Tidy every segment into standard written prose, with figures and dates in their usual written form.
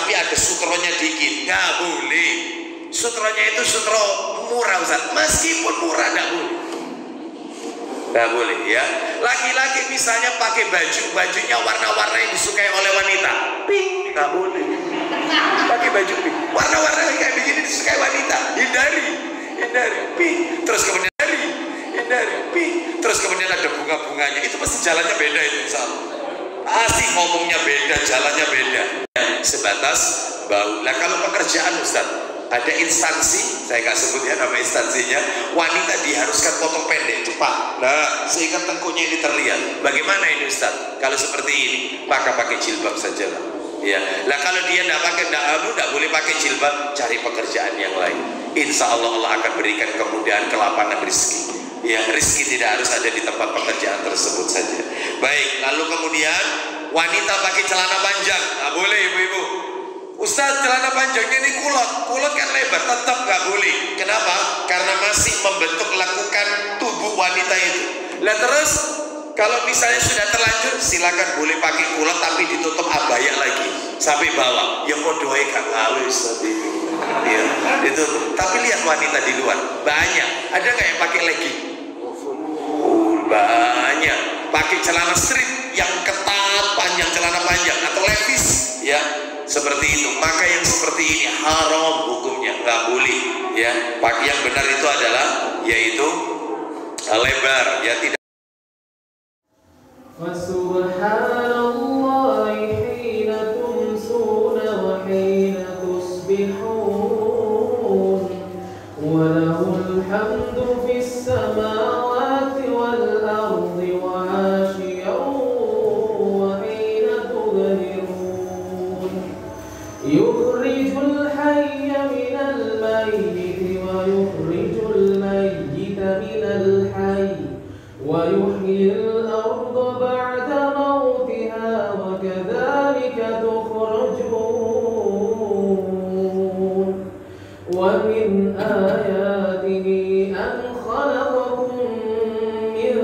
tapi ada sutronya dikit, nggak boleh. Sutronya itu sutro murah Ustaz, meskipun murah nggak boleh. Nggak boleh ya. Laki-laki misalnya pakai bajunya warna-warna yang disukai oleh wanita, pink, nggak boleh. Pakai baju pink, warna-warna kayak begini disukai wanita, hindari pink. Terus kemudian hindari pink. Terus kemudian ada bunga-bunganya, itu pasti jalannya beda itu insya Allah. Pasti ngomongnya beda, jalannya beda. Sebatas bau. Nah kalau pekerjaan Ustaz, ada instansi, saya nggak sebut ya nama instansinya, wanita diharuskan potong pendek cepat, nah sehingga tengkuknya ini terlihat. Bagaimana ini Ustaz? Kalau seperti ini, maka pakai jilbab saja lah. Ya, lah kalau dia nggak boleh pakai jilbab, cari pekerjaan yang lain. Insya Allah Allah akan berikan kemudahan, kelapangan rezeki. Ya, rezeki tidak harus ada di tempat pekerjaan tersebut saja. Baik, lalu kemudian wanita pakai celana panjang, nggak boleh ibu-ibu. Ustaz, celana panjangnya ini kulot kan lebar, tetap nggak boleh. Kenapa? Karena masih membentuk lekukan tubuh wanita itu. Lah terus kalau misalnya sudah terlanjur, silakan boleh pakai kulot tapi ditutup abaya lagi sampai bawah. Yang mau doa gak gawe Ustaz itu. Ya, itu. Tapi lihat wanita di luar banyak. Ada nggak yang pakai legging? Banyak. Pakai celana strip yang ketat, panjang, celana panjang atau levis, ya. Seperti itu, maka yang seperti ini haram hukumnya, nggak boleh ya. Pakai yang benar itu adalah yaitu lebar ya, tidak. Subhanallahi hina tumsuna wa hina tusbihun wa lahul hamdu fis samawati wal ardi wa 'ashiyan wa hina tudhirun. Yukhrijul hayya minal mayyiti wa yukhrijul mayyita minal hayy wa yuhyil arda ba'da mawtiha wa kadzalika tukhrajun. Wa min ayatihi an khalaqakum min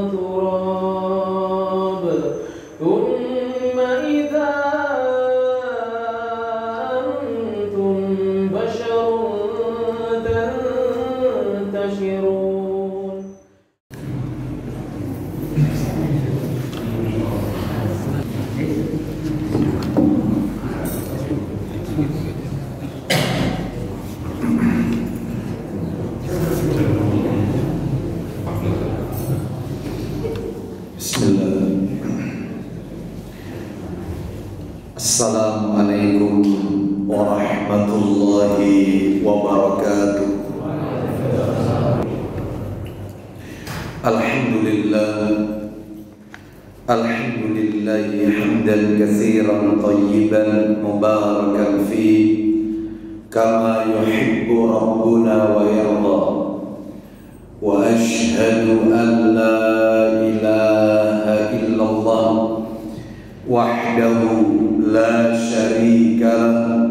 turab thumma idza Assalamualaikum warahmatullahi wabarakatuh. Alhamdulillahi hamdan katsiran tayyiban mubarakan fi kama yuhibbu rabbuna wa yarda. Wa ashhadu an la ilaha illallah wahdahu la syarika lah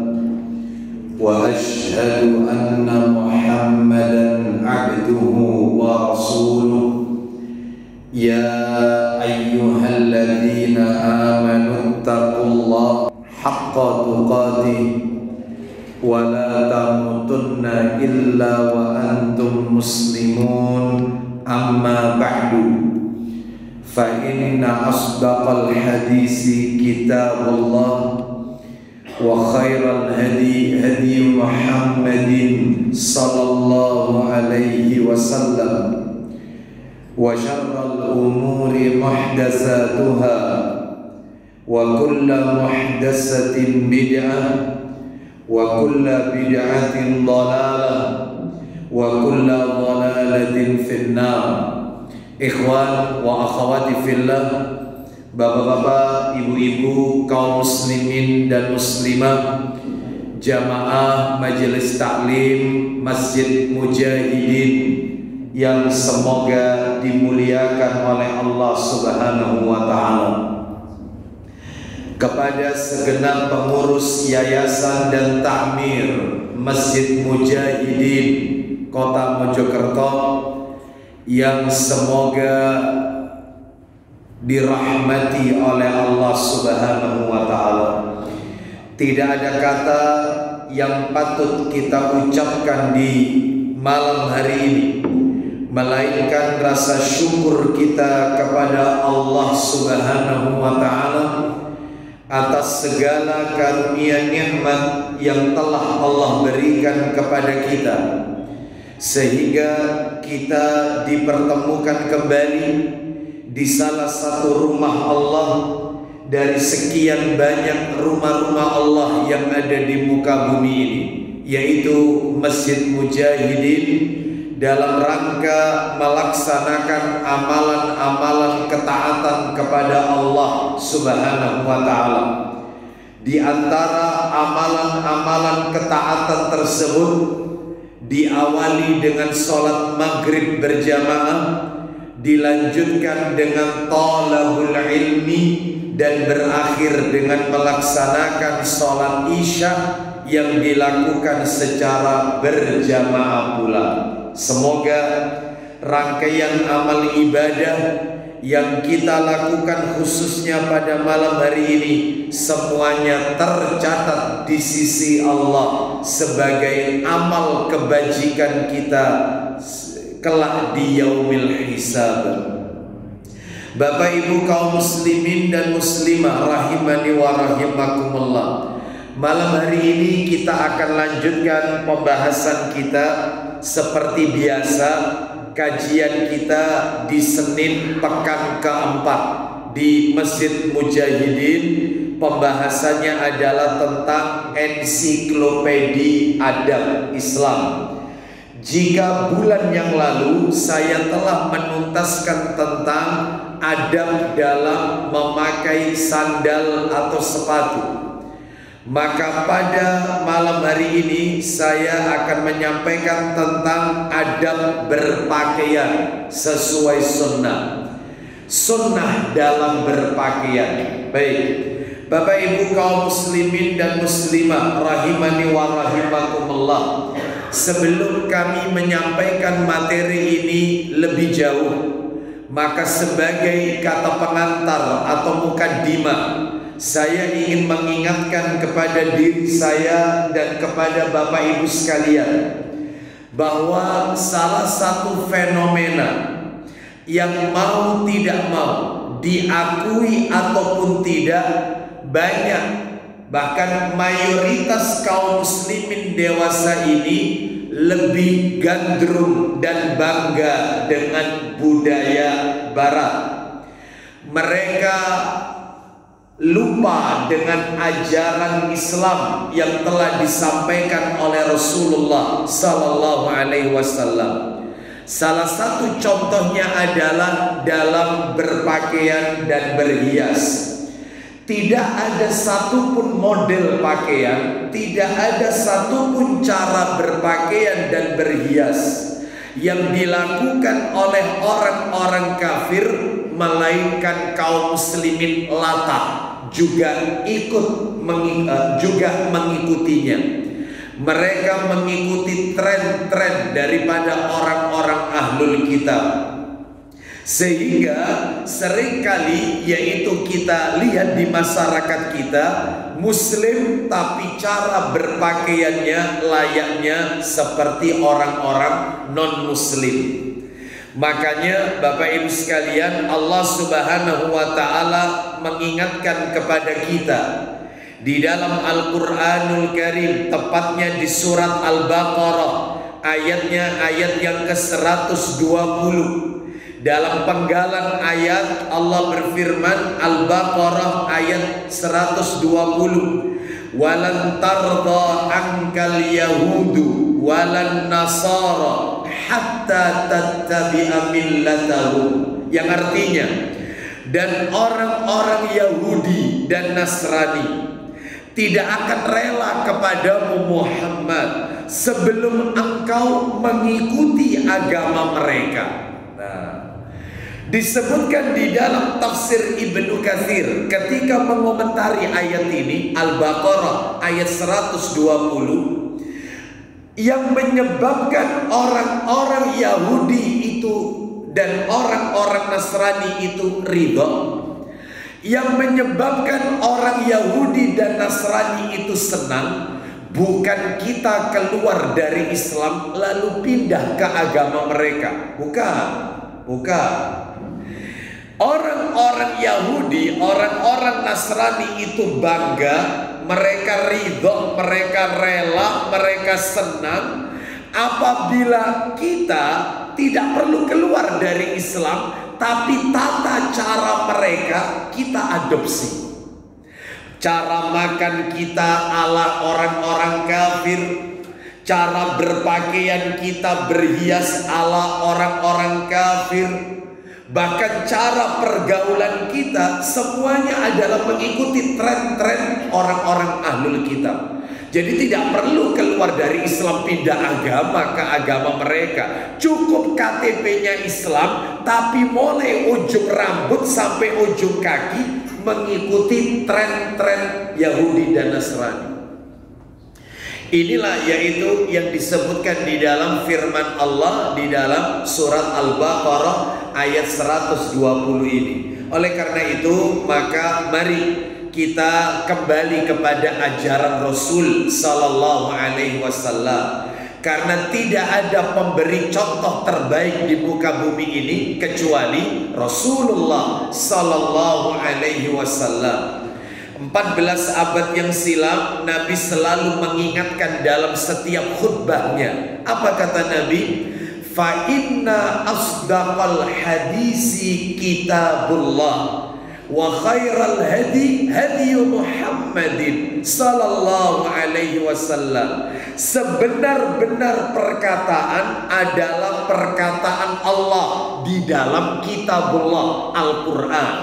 wa ashhadu anna Muhammadan abduhu wa rasuluh. Ya ayyuhalladzina amanu taqullaha haqqa tuqatih wa la tamutunna illa wa antum muslimun. Amma ba'du, fa inna asdaqal hadisi kitabullah wa khairal hadi hadi Muhammadin sallallahu alaihi wasallam wa syarral umuri muhdatsatuha wa kullu muhdatsatin bid'ah wa kullu bid'atin dhalalah wa kullu dhalalatin finnar. Ikhwan wa akhwati fillah, bapak-bapak, ibu-ibu, kaum muslimin dan muslimah, jamaah majelis taklim Masjid Mujahidin yang semoga dimuliakan oleh Allah Subhanahu wa ta'ala. Kepada segenap pengurus yayasan dan takmir Masjid Mujahidin Kota Mojokerto yang semoga dirahmati oleh Allah Subhanahu wa ta'ala. tidak ada kata yang patut kita ucapkan di malam hari ini melainkan rasa syukur kita kepada Allah Subhanahu wa Ta'ala atas segala karunia nikmat yang telah Allah berikan kepada kita, sehingga kita dipertemukan kembali di salah satu rumah Allah dari sekian banyak rumah-rumah Allah yang ada di muka bumi ini, yaitu Masjid Mujahidin, dalam rangka melaksanakan amalan-amalan ketaatan kepada Allah Subhanahu wa Ta'ala. Di antara amalan-amalan ketaatan tersebut diawali dengan sholat maghrib berjamaah, dilanjutkan dengan thalabul ilmi, dan berakhir dengan melaksanakan sholat isya yang dilakukan secara berjamaah pula. Semoga rangkaian amal ibadah yang kita lakukan khususnya pada malam hari ini semuanya tercatat di sisi Allah sebagai amal kebajikan kita kelak di yaumil hisab. Bapak Ibu kaum muslimin dan muslimah rahimani wa rahimakumullah, malam hari ini kita akan lanjutkan pembahasan kita seperti biasa. Kajian kita di Senin pekan keempat di Masjid Mujahidin, pembahasannya adalah tentang ensiklopedi adab Islam. Jika bulan yang lalu saya telah menuntaskan tentang adab dalam memakai sandal atau sepatu, maka pada malam hari ini saya akan menyampaikan tentang adab berpakaian sesuai sunnah. Sunnah dalam berpakaian. Baik, Bapak Ibu kaum muslimin dan muslimah rahimani wa rahimakumullah, sebelum kami menyampaikan materi ini lebih jauh, maka sebagai kata pengantar atau mukaddimah, saya ingin mengingatkan kepada diri saya dan kepada Bapak Ibu sekalian bahwa salah satu fenomena yang mau tidak mau, diakui ataupun tidak, banyak, bahkan mayoritas kaum muslimin dewasa ini lebih gandrung dan bangga dengan budaya barat. Mereka lupa dengan ajaran Islam yang telah disampaikan oleh Rasulullah sallallahu alaihi wasallam. Salah satu contohnya adalah dalam berpakaian dan berhias. Tidak ada satupun model pakaian, tidak ada satupun cara berpakaian dan berhias yang dilakukan oleh orang-orang kafir, melainkan kaum muslimin latah juga mengikutinya. Mereka mengikuti tren-tren daripada orang-orang ahlul kitab, sehingga seringkali yaitu kita lihat di masyarakat kita muslim tapi cara berpakaiannya layaknya seperti orang-orang non muslim. Makanya Bapak Ibu sekalian, Allah Subhanahu wa Ta'ala mengingatkan kepada kita di dalam Al-Quranul Karim, tepatnya di surat Al-Baqarah, ayatnya ayat yang ke-120. Dalam penggalan ayat Allah berfirman, Al-Baqarah ayat 120, walan tarda ankal yahudu walan nasara hatta tattabi'a millatahum, yang artinya, dan orang-orang Yahudi dan Nasrani tidak akan rela kepadamu Muhammad sebelum engkau mengikuti agama mereka. Nah, disebutkan di dalam tafsir Ibnu Katsir ketika mengomentari ayat ini, Al-Baqarah ayat 120, yang menyebabkan orang-orang Yahudi itu dan orang-orang Nasrani itu ridho, Yang menyebabkan orang Yahudi dan Nasrani itu senang bukan kita keluar dari Islam lalu pindah ke agama mereka. Bukan. Orang-orang Yahudi, orang-orang Nasrani itu bangga, mereka ridho, mereka rela, mereka senang apabila kita tidak perlu keluar dari Islam, tapi tata cara mereka kita adopsi. Cara makan kita ala orang-orang kafir, cara berpakaian kita berhias ala orang-orang kafir, bahkan cara pergaulan kita semuanya adalah mengikuti tren-tren orang-orang ahlul kitab. Jadi tidak perlu keluar dari Islam pindah agama ke agama mereka. Cukup KTP-nya Islam, tapi mulai ujung rambut sampai ujung kaki mengikuti tren-tren Yahudi dan Nasrani. Inilah yaitu yang disebutkan di dalam firman Allah di dalam surat Al-Baqarah ayat 120 ini. Oleh karena itu, maka mari kita kembali kepada ajaran Rasul sallallahu alaihi wasallam, karena tidak ada pemberi contoh terbaik di muka bumi ini kecuali Rasulullah sallallahu alaihi wasallam. 14 abad yang silam Nabi selalu mengingatkan dalam setiap khutbahnya. Apa kata Nabi? Fa inna asdaqal hadisi kitabullah wa khairal hadi hadi Muhammadin sallallahu alaihi wasallam. Sebenar-benar perkataan adalah perkataan Allah di dalam kitabullah Al-Quran,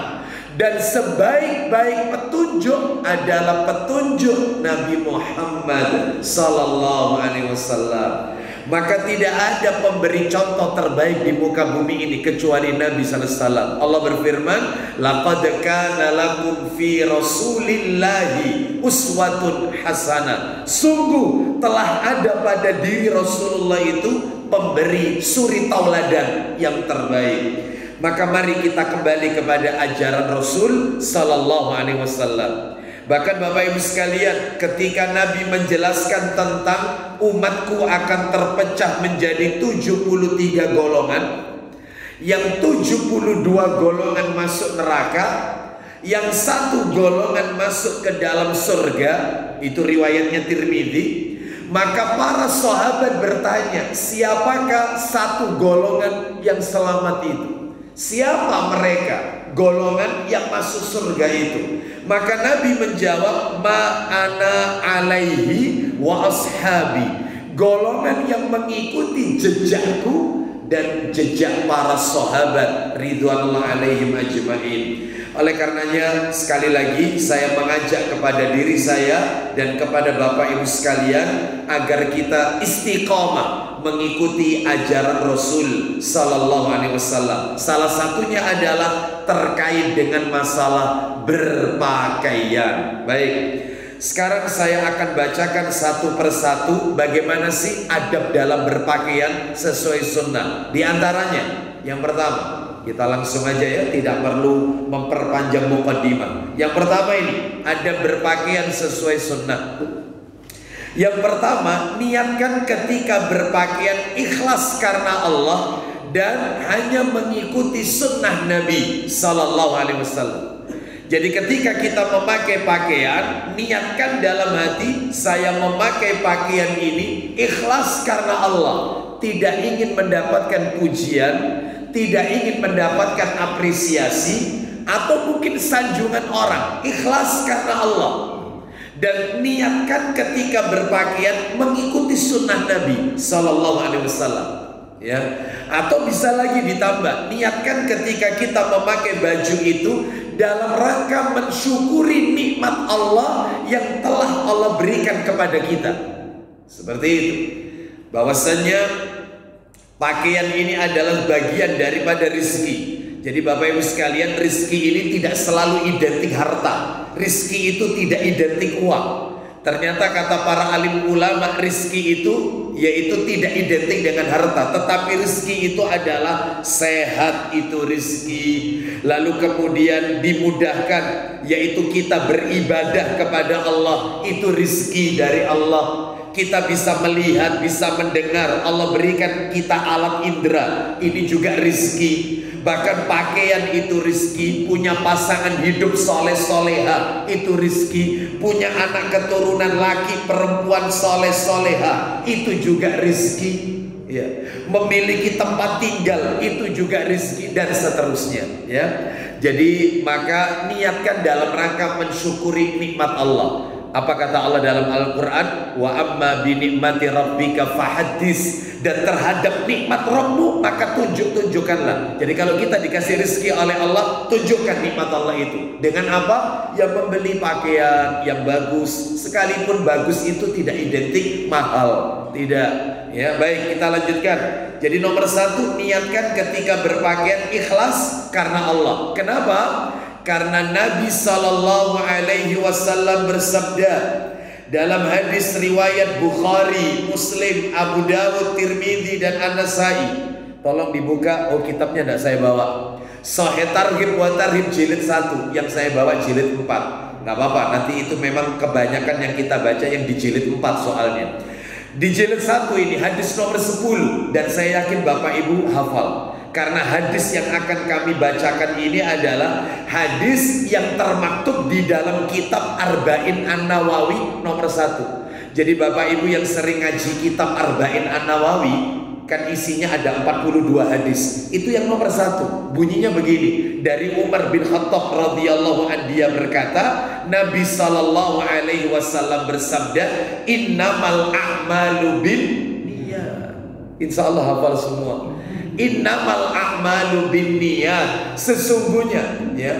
dan sebaik-baik petunjuk adalah petunjuk Nabi Muhammad sallallahu alaihi wasallam. Maka tidak ada pemberi contoh terbaik di muka bumi ini kecuali Nabi sallallahu alaihi wasallam. Allah berfirman, laqad kana lakum fi rasulillahi uswatun hasanah. Sungguh telah ada pada diri Rasulullah itu pemberi suri tauladan yang terbaik. Maka mari kita kembali kepada ajaran Rasul sallallahu alaihi wasallam. Bahkan Bapak Ibu sekalian, ketika Nabi menjelaskan tentang umatku akan terpecah menjadi 73 golongan, yang 72 golongan masuk neraka, yang 1 golongan masuk ke dalam surga, itu riwayatnya Tirmidzi. Maka para sahabat bertanya, siapakah 1 golongan yang selamat itu? Siapa mereka golongan yang masuk surga itu? Maka Nabi menjawab, ma'ana alaihi wa ashabi, golongan yang mengikuti jejakku dan jejak para sahabat ridwanullah alaihim ajma'in. Oleh karenanya sekali lagi saya mengajak kepada diri saya dan kepada Bapak Ibu sekalian agar kita istiqomah mengikuti ajaran Rasul sallallahu alaihi wasallam. Salah satunya adalah terkait dengan masalah berpakaian. Baik, sekarang saya akan bacakan satu persatu bagaimana sih adab dalam berpakaian sesuai sunnah. Di antaranya, yang pertama, kita langsung aja ya, tidak perlu memperpanjang mukaddimah. Yang pertama ini, adab berpakaian sesuai sunnah. Yang pertama, niatkan ketika berpakaian ikhlas karena Allah dan hanya mengikuti sunnah Nabi sallallahu alaihi wasallam. Jadi ketika kita memakai pakaian, niatkan dalam hati, saya memakai pakaian ini ikhlas karena Allah, tidak ingin mendapatkan pujian, tidak ingin mendapatkan apresiasi atau mungkin sanjungan orang, ikhlas karena Allah. Dan niatkan ketika berpakaian mengikuti sunnah Nabi sallallahu alaihi wasallam, ya. Atau bisa lagi ditambah, niatkan ketika kita memakai baju itu dalam rangka mensyukuri nikmat Allah yang telah Allah berikan kepada kita. Seperti itu. Bahwasanya pakaian ini adalah bagian daripada rizki. Jadi Bapak Ibu sekalian, rizki ini tidak selalu identik harta. Rizki itu tidak identik uang. Ternyata kata para alim ulama, rizki itu yaitu tidak identik dengan harta, tetapi rizki itu adalah sehat, itu rizki. Lalu kemudian dimudahkan, yaitu kita beribadah kepada Allah, itu rizki dari Allah. Kita bisa melihat, bisa mendengar, Allah berikan kita alat indera, ini juga rizki. Bahkan pakaian itu rizki, punya pasangan hidup soleh soleha itu rizki, punya anak keturunan laki perempuan soleh soleha itu juga rizki, ya. Memiliki tempat tinggal itu juga rizki, dan seterusnya, ya. Jadi maka niatkan dalam rangka mensyukuri nikmat Allah. Apa kata Allah dalam Al-Quran? Wa amma bi ni'mati rabbika fahaddis. Dan terhadap nikmat Rabbmu maka tunjukkanlah. Jadi kalau kita dikasih rezeki oleh Allah, tunjukkan nikmat Allah itu. Dengan apa? Ya membeli pakaian yang bagus. Sekalipun bagus itu tidak identik mahal. Tidak. Ya, baik, kita lanjutkan. Jadi nomor satu, niatkan ketika berpakaian ikhlas karena Allah. Kenapa? Karena Nabi Sallallahu Alaihi Wasallam bersabda dalam hadis riwayat Bukhari, Muslim, Abu Dawud, Tirmidzi dan An-Nasai. Tolong dibuka. Oh, kitabnya tidak saya bawa. Sahih Targhib wa Tarhib jilid 1, yang saya bawa jilid 4. Nggak apa-apa, nanti itu memang kebanyakan yang kita baca yang di jilid 4 soalnya. Di jilid 1 ini hadis nomor 10, dan saya yakin Bapak Ibu hafal. Karena hadis yang akan kami bacakan ini adalah hadis yang termaktub di dalam kitab Arba'in An-Nawawi nomor 1. Jadi Bapak Ibu yang sering ngaji kitab Arba'in An-Nawawi, kan isinya ada 42 hadis. Itu yang nomor 1. Bunyinya begini. Dari Umar bin Khattab radhiyallahu anhu, dia berkata, Nabi sallallahu alaihi wasallam bersabda, innamal a'malu bin niyat. Insyaallah hafal semua. Innamal a'malu binniyat, sesungguhnya, ya,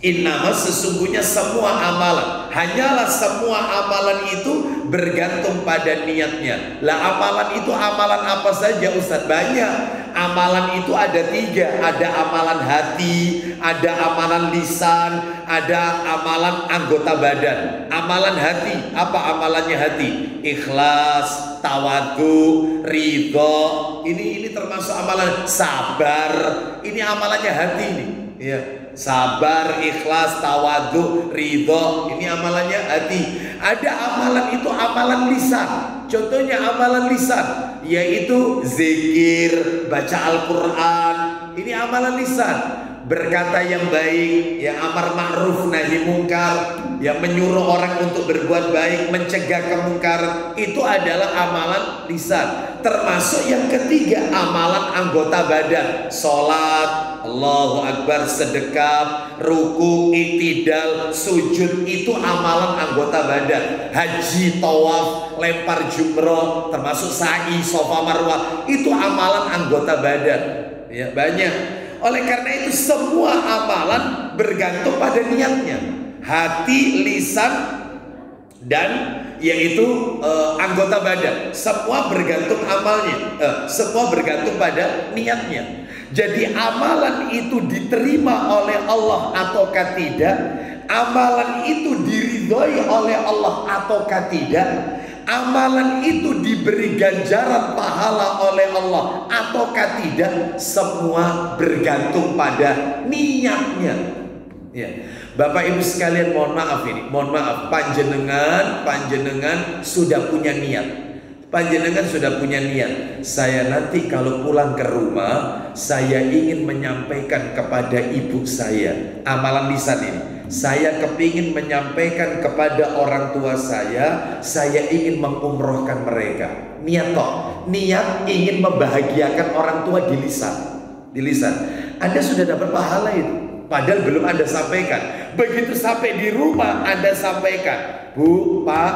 innama sesungguhnya semua amalan, hanyalah semua amalan itu bergantung pada niatnya. Lah amalan itu amalan apa saja Ustaz? Banyak. Amalan itu ada 3, ada amalan hati, ada amalan lisan, ada amalan anggota badan. Amalan hati, apa amalannya hati? Ikhlas, tawadhu, ridho. Ini termasuk amalan. Sabar, ini amalannya hati nih, ya. Sabar, ikhlas, tawadhu, ridho, ini amalannya hati. Ada amalan itu amalan lisan. Contohnya amalan lisan, yaitu zikir, baca Al-Quran. Ini amalan lisan. Berkata yang baik, ya, amar ma'ruf nahi mungkar, ya, menyuruh orang untuk berbuat baik, mencegah kemungkaran, itu adalah amalan lisan. Termasuk yang ketiga, amalan anggota badan. Salat, Allahu Akbar, sedekah, ruku, i'tidal, sujud, itu amalan anggota badan. Haji, tawaf, lempar jumroh, termasuk sa'i, Safa Marwah, itu amalan anggota badan. Ya, banyak. Oleh karena itu semua amalan bergantung pada niatnya. Hati, lisan, dan yaitu anggota badan. Semua bergantung amalnya. Semua bergantung pada niatnya. Jadi amalan itu diterima oleh Allah ataukah tidak, amalan itu diridhoi oleh Allah ataukah tidak, amalan itu diberi ganjaran pahala oleh Allah ataukah tidak, semua bergantung pada niatnya. Ya. Bapak Ibu sekalian, mohon maaf ini, mohon maaf, panjenengan sudah punya niat. Panjenengan sudah punya niat. Saya nanti kalau pulang ke rumah, saya ingin menyampaikan kepada ibu saya, amalan lisan ini. Saya kepingin menyampaikan kepada orang tua saya ingin mengumrohkan mereka. Niat toh, niat ingin membahagiakan orang tua di lisan. Di lisan. Anda sudah dapat pahala itu, padahal belum Anda sampaikan. Begitu sampai di rumah Anda sampaikan, Bu, Pak,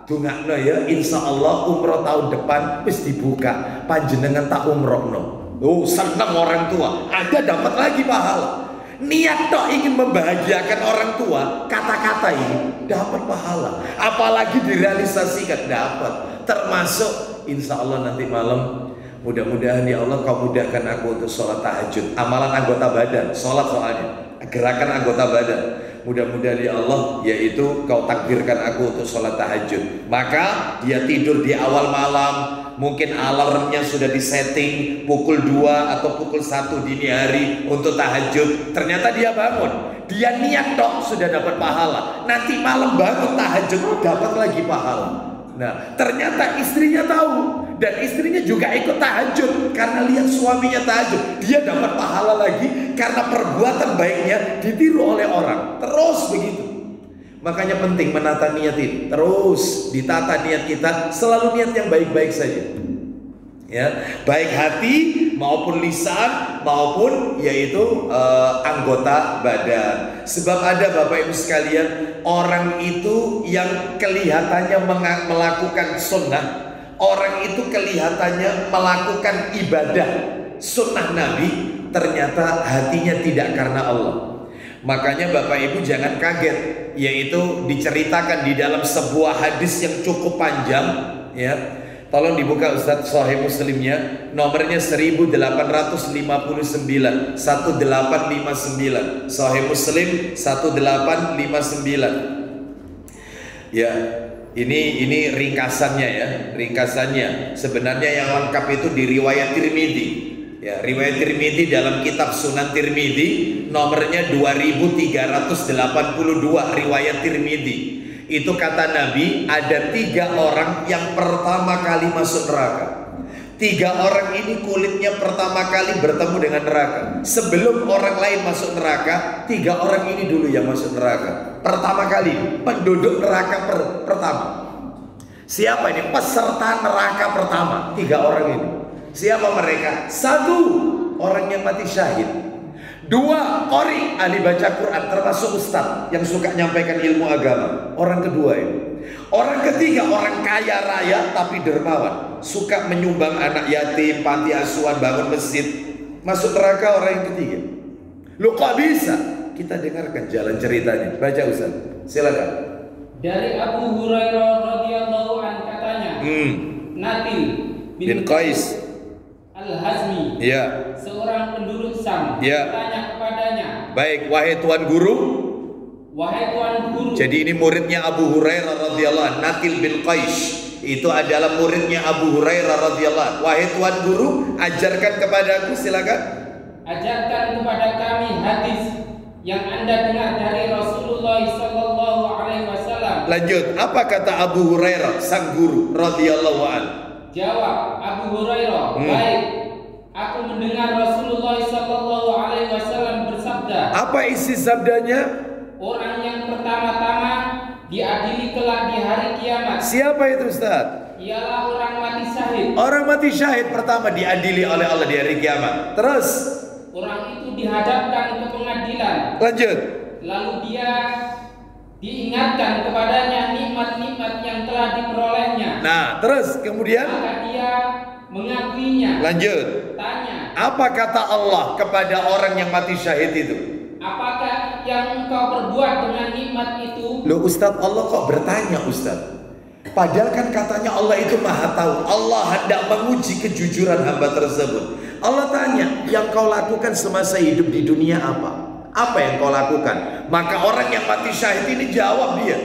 dungakno ya, insya Allah umroh tahun depan wis dibuka, panjenengan tak umrohno. Oh, senang orang tua, Anda dapat lagi pahala. Niat toh ingin membahagiakan orang tua, kata-kata ini dapat pahala. Apalagi direalisasikan, dapat. Termasuk insya Allah nanti malam, mudah-mudahan ya Allah kau mudahkan aku untuk sholat tahajud. Amalan anggota badan, sholat soalnya, gerakan anggota badan. mudah-mudahan ya Allah, yaitu kau takdirkan aku untuk sholat tahajud. Maka dia tidur di awal malam, mungkin alarmnya sudah disetting pukul 2 atau pukul 1 dini hari untuk tahajud. Ternyata dia bangun, dia niat dong, sudah dapat pahala. Nanti malam bangun tahajud, dapat lagi pahala. Nah, ternyata istrinya tahu, dan istrinya juga ikut tahajud karena lihat suaminya tahajud. Dia dapat pahala lagi karena perbuatan baiknya ditiru oleh orang. Terus begitu. Makanya penting menata niat ini. Terus ditata niat kita, selalu niat yang baik-baik saja. Ya, baik hati maupun lisan maupun yaitu anggota badan. Sebab ada Bapak Ibu sekalian, orang itu yang kelihatannya melakukan sunnah, orang itu kelihatannya melakukan ibadah sunnah Nabi, ternyata hatinya tidak karena Allah. Makanya Bapak Ibu jangan kaget, yaitu diceritakan di dalam sebuah hadis yang cukup panjang, ya. Tolong dibuka Ustadz Sahih Muslimnya, nomornya 1859, 1859, Sahih Muslim 1859. Ya, ini ringkasannya ya, ringkasannya. Sebenarnya yang lengkap itu di riwayat Tirmidzi. Ya, riwayat Tirmidzi dalam kitab Sunan Tirmidzi nomornya 2382, riwayat Tirmidzi. Itu kata Nabi, ada 3 orang yang pertama kali masuk neraka. 3 orang ini kulitnya pertama kali bertemu dengan neraka. Sebelum orang lain masuk neraka, 3 orang ini dulu yang masuk neraka. Pertama kali, penduduk neraka pertama. Siapa ini? Peserta neraka pertama, 3 orang ini. Siapa mereka? 1, orang yang mati syahid. 2, qori, ahli baca Quran, termasuk ustaz yang suka nyampaikan ilmu agama. Orang kedua ini. Orang ketiga, orang kaya raya tapi dermawan, suka menyumbang anak yatim, panti asuhan, bangun masjid. Masuk neraka orang yang ketiga. Loh kok bisa? Kita dengarkan jalan ceritanya. Baca Ustaz, silakan. Dari Abu Hurairah radhiyallahu anhu katanya, Nabil bin Qais Al-Hazmi, ya, seorang penduduk Sam, ya, bertanya kepadanya, baik, wahai Tuan Guru. Wahai Tuan Guru. Jadi ini muridnya Abu Hurairah radhiyallahu anhu, Nabil bin Qais. Itu adalah muridnya Abu Hurairah radhiyallahu anhu. Wahai Tuan Guru, ajarkan kepadaku, silakan. Ajarkan kepada kami hadis yang Anda dengar dari Rasulullah sallallahu alaihi wasallam. Lanjut, apa kata Abu Hurairah sang guru radhiyallahu anhu? Jawab Abu Hurairah, baik, aku mendengar Rasulullah sallallahu alaihi wasallam bersabda. Apa isi sabdanya? Orang yang pertama-tama diadili kelak di hari kiamat. Siapa itu Ustaz? Ialah orang mati syahid. Orang mati syahid pertama diadili oleh Allah di hari kiamat. Terus orang itu dihadapkan ke pengadilan. Lanjut. Lalu dia diingatkan kepadanya nikmat-nikmat yang telah diperolehnya. Nah, terus kemudian maka dia mengakuinya. Lanjut. Tanya, apa kata Allah kepada orang yang mati syahid itu? Apakah yang engkau perbuat dengan nikmat itu? Loh Ustaz, Allah kok bertanya Ustaz? Padahal kan katanya Allah itu maha tahu. Allah hendak menguji kejujuran hamba tersebut. Allah tanya, yang kau lakukan semasa hidup di dunia apa? Apa yang kau lakukan? Maka orang yang mati syahid ini jawab dia,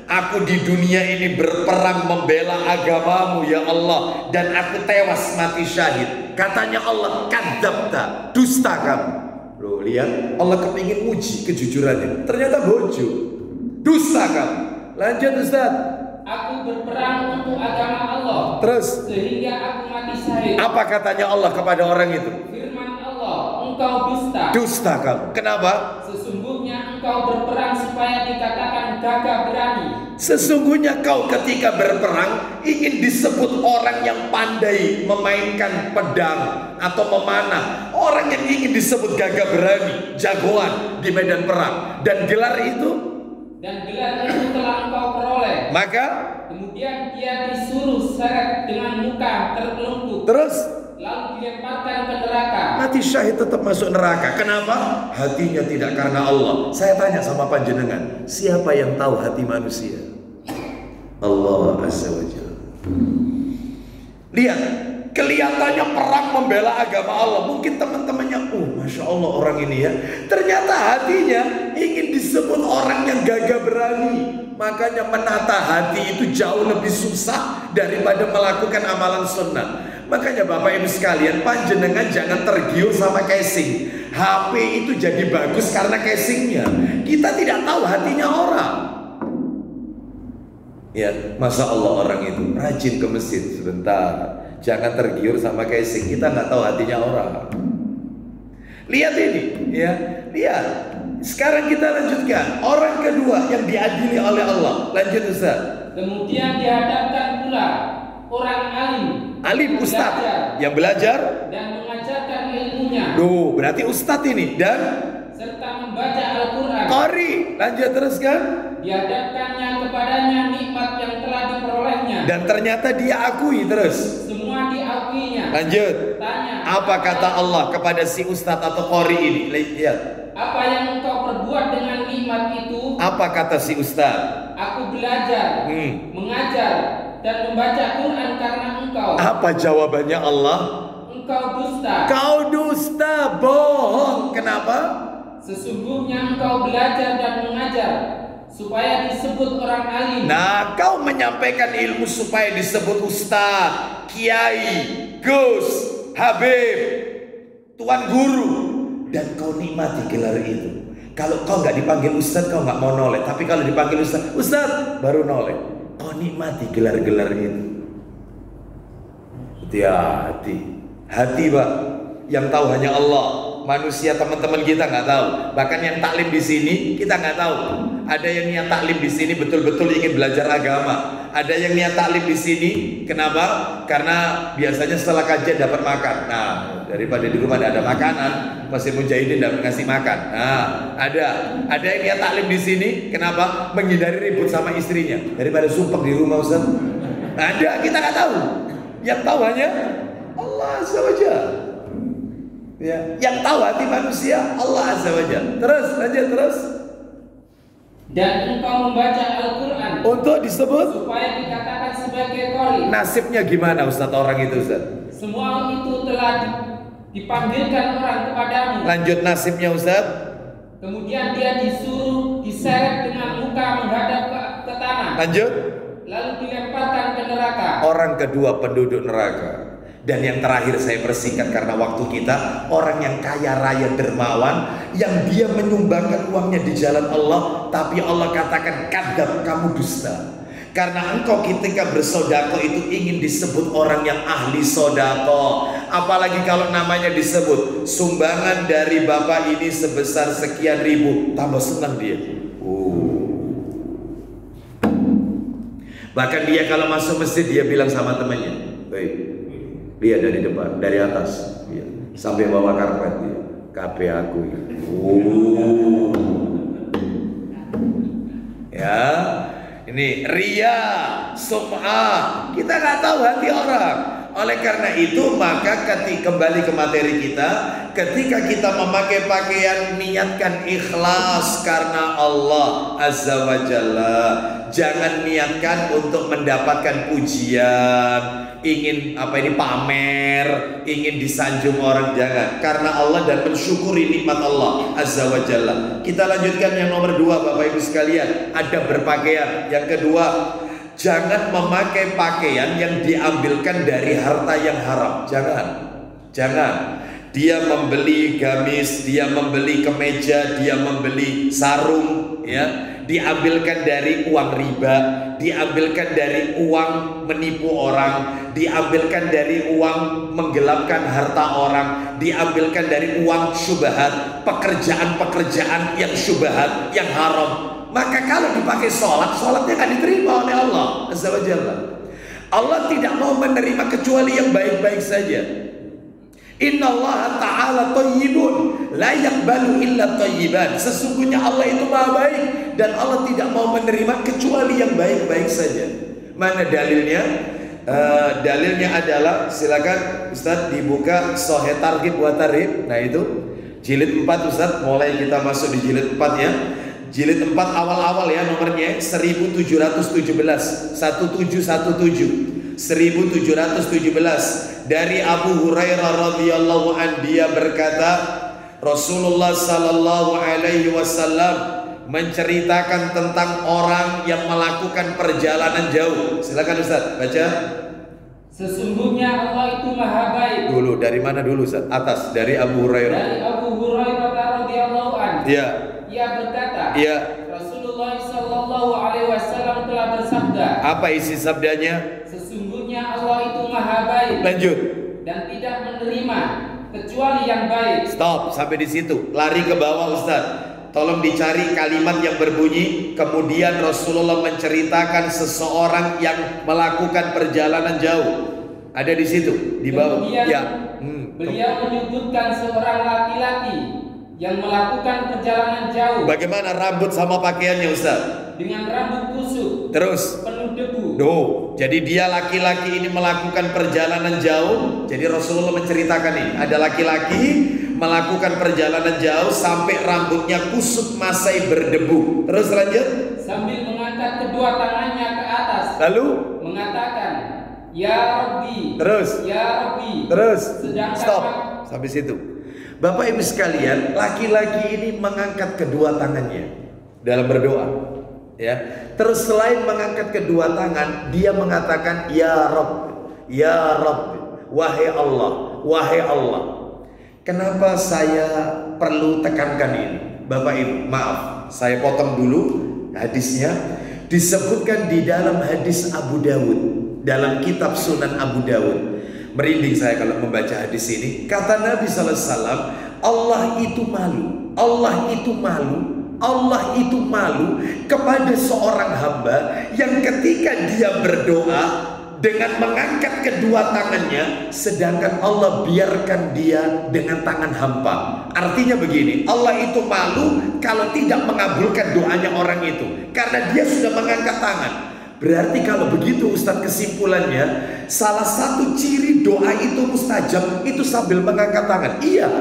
aku di dunia ini berperang membela agamamu ya Allah, dan aku tewas mati syahid. Katanya Allah, kadzabta, dusta kamu. Loh lihat, Allah kepingin uji kejujurannya, ternyata bojo, dusta kamu. Lanjut Ustaz. Aku berperang untuk agama Allah. Terus sehingga aku mati syahid. Apa katanya Allah kepada orang itu? Firman Allah, engkau dusta. Dusta kamu. Kenapa? Sesungguhnya engkau berperang supaya dikatakan gagah berani. Sesungguhnya kau ketika berperang ingin disebut orang yang pandai memainkan pedang atau memanah, orang yang ingin disebut gagah berani, jagoan di medan perang, dan gelar itu telah engkau peroleh. Maka kemudian dia disuruh seret dengan muka terpelungkup. Terus lalu dilemparkan ke neraka. Mati syahid tetap masuk neraka. Kenapa? Hatinya tidak karena Allah. Saya tanya sama panjenengan, siapa yang tahu hati manusia? Allah Azza wa Jalla. Lihat, kelihatannya perang membela agama Allah. Mungkin teman-temannya, Masya Allah orang ini ya. Ternyata hatinya ingin disebut disebut orang yang gagah berani. Makanya menata hati itu jauh lebih susah daripada melakukan amalan sunnah. Makanya Bapak Ibu sekalian, panjenengan jangan tergiur sama casing. HP itu jadi bagus karena casingnya. Kita tidak tahu hatinya orang. Ya, masa Allah orang itu rajin ke masjid sebentar. Jangan tergiur sama casing. Kita nggak tahu hatinya orang. Lihat ini, ya, lihat. Sekarang kita lanjutkan. Orang kedua yang diadili oleh Allah. Lanjut Ustaz. Kemudian dihadapkan pula orang alim Ustaz yang belajar dan mengajarkan ilmunya. Duh, berarti Ustadz ini. Dan serta membaca Al-Quran. Qari. Lanjut teruskan. Dihadapkannya kepadanya nikmat yang telah diperolehnya. Dan ternyata dia akui terus. Semua diakuinya. Lanjut. Tanya. Apa kata Allah kepada si Ustadz atau Qari ini? Lihat. Apa yang engkau perbuat dengan nikmat itu? Apa kata si Ustadz? Aku belajar, mengajar, dan membaca Quran karena engkau. Apa jawabannya Allah? Engkau dusta. Kau dusta, bohong. Kenapa? Sesungguhnya engkau belajar dan mengajar supaya disebut orang alim. Nah, kau menyampaikan ilmu supaya disebut ustaz, kiai, gus, habib, tuan guru, dan kau nikmati gelar itu. Kalau kau nggak dipanggil ustaz, kau nggak mau noleh. Tapi kalau dipanggil ustaz baru noleh. Kau nikmati gelar-gelar itu. Hati-hati, hati Pak. Yang tahu hanya Allah. Manusia teman-teman kita nggak tahu. Bahkan yang taklim di sini kita nggak tahu. Ada yang niat taklim di sini betul-betul ingin belajar agama. Ada yang niat taklim di sini, kenapa? Karena biasanya setelah kajian dapat makan. Nah, daripada di rumah ada makanan, masih mujahidin dapat ngasih makan. Nah, ada yang niat taklim di sini, kenapa? Menghindari ribut sama istrinya daripada sumpah di rumah Ustaz. Ada, kita nggak tahu. Yang tahu hanya Allah Azza wa Jalla. Ya, yang tahu hati manusia Allah Azza wa Jalla. Terus, lanjut terus. Dan engkau membaca Al-Quran untuk disebut supaya dikatakan sebagai qari. Nasibnya gimana Ustaz orang itu Ustaz? Semua itu telah dipanggilkan orang kepadamu. Lanjut nasibnya Ustaz. Kemudian dia disuruh diseret dengan muka menghadap ke tanah. Lanjut. Lalu dilemparkan ke neraka. Orang kedua penduduk neraka. Dan yang terakhir saya persingkat karena waktu kita, orang yang kaya raya dermawan, yang dia menyumbangkan uangnya di jalan Allah, tapi Allah katakan kadzab, kamu dusta. Karena engkau ketika bersodako itu ingin disebut orang yang ahli sodako. Apalagi kalau namanya disebut sumbangan dari bapak ini sebesar sekian ribu, tambah senang dia. Bahkan dia kalau masuk masjid dia bilang sama temannya, baik, lihat dari depan, dari atas, ya, sampai bawah karpet, ya, KP aku. Ya, ini ria, sum'ah, kita nggak tahu hati orang. Oleh karena itu maka kembali ke materi kita, ketika kita memakai pakaian niatkan ikhlas karena Allah Azza wa Jalla. Jangan niatkan untuk mendapatkan pujian, ingin pamer, ingin disanjung orang, jangan. Karena Allah dan mensyukuri nikmat Allah Azza wa Jalla. Kita lanjutkan yang nomor 2 Bapak Ibu sekalian, adab berpakaian. Yang kedua, jangan memakai pakaian yang diambilkan dari harta yang haram. Jangan. Dia membeli gamis, dia membeli kemeja, dia membeli sarung, ya, diambilkan dari uang riba, diambilkan dari uang menipu orang, diambilkan dari uang menggelapkan harta orang, diambilkan dari uang syubhat, pekerjaan-pekerjaan yang syubhat, yang haram. Maka kalau dipakai sholatnya akan diterima oleh Allah Azza wa Jalla. Allah tidak mau menerima kecuali yang baik-baik saja. Innallaha ta'ala thayyibun la yaqbalu illa thayyiban. Sesungguhnya Allah itu maha baik dan Allah tidak mau menerima kecuali yang baik-baik saja. Mana dalilnya? Dalilnya adalah, silakan Ustaz dibuka Sahih Targhib wa Tarhib. Nah itu jilid 4 Ustaz, mulai kita masuk di jilid 4 ya. Jilid 4 awal-awal ya, nomornya 1717 1717 dari Abu Hurairah radhiyallahu an, dia berkata Rasulullah sallallahu alaihi wasallam menceritakan tentang orang yang melakukan perjalanan jauh. Silakan Ustaz, baca. Sesungguhnya Allah itu maha baik. Dulu, dari mana dulu Ustaz? Atas, dari Abu Hurairah. Dari Abu Hurairah radhiyallahu anhu. Iya. Ia berkata, Iya. Rasulullah sallallahu alaihi wasallam telah bersabda. Apa isi sabdanya? Sesungguhnya Allah itu maha baik. Lanjut. Dan tidak menerima kecuali yang baik. Stop, sampai di situ. Lari ke bawah Ustaz. Tolong dicari kalimat yang berbunyi kemudian Rasulullah menceritakan seseorang yang melakukan perjalanan jauh. Ada di situ, di bawah. Kemudian Ya. beliau menyebutkan seorang laki-laki yang melakukan perjalanan jauh. Bagaimana rambut sama pakaiannya Ustaz? Dengan rambut kusut, Terus. penuh debu. Jadi dia laki-laki ini melakukan perjalanan jauh. Jadi Rasulullah menceritakan ini. Ada laki-laki melakukan perjalanan jauh sampai rambutnya kusut masai berdebu. Terus lanjut. Sambil mengangkat kedua tangannya ke atas. Lalu mengatakan, Ya Rabbi. Terus. Ya Rabbi. Terus. Sedangkan Stop. Sampai situ. Bapak Ibu sekalian, laki-laki ini mengangkat kedua tangannya dalam berdoa. Ya. Terus selain mengangkat kedua tangan, dia mengatakan ya Rabb, ya Rabb, wahai Allah, wahai Allah. Kenapa saya perlu tekankan ini? Bapak Ibu, maaf, saya potong dulu hadisnya. Disebutkan di dalam hadis Abu Dawud, dalam kitab Sunan Abu Dawud. Merinding saya kalau membaca hadis ini. Kata Nabi sallallahu alaihi wasallam, Allah itu malu. Allah itu malu. Allah itu malu kepada seorang hamba yang ketika dia berdoa dengan mengangkat kedua tangannya, sedangkan Allah biarkan dia dengan tangan hampa. Artinya begini, Allah itu malu kalau tidak mengabulkan doanya orang itu karena dia sudah mengangkat tangan. Berarti kalau begitu Ustadz, kesimpulannya salah satu ciri doa itu mustajab itu sambil mengangkat tangan. Iya.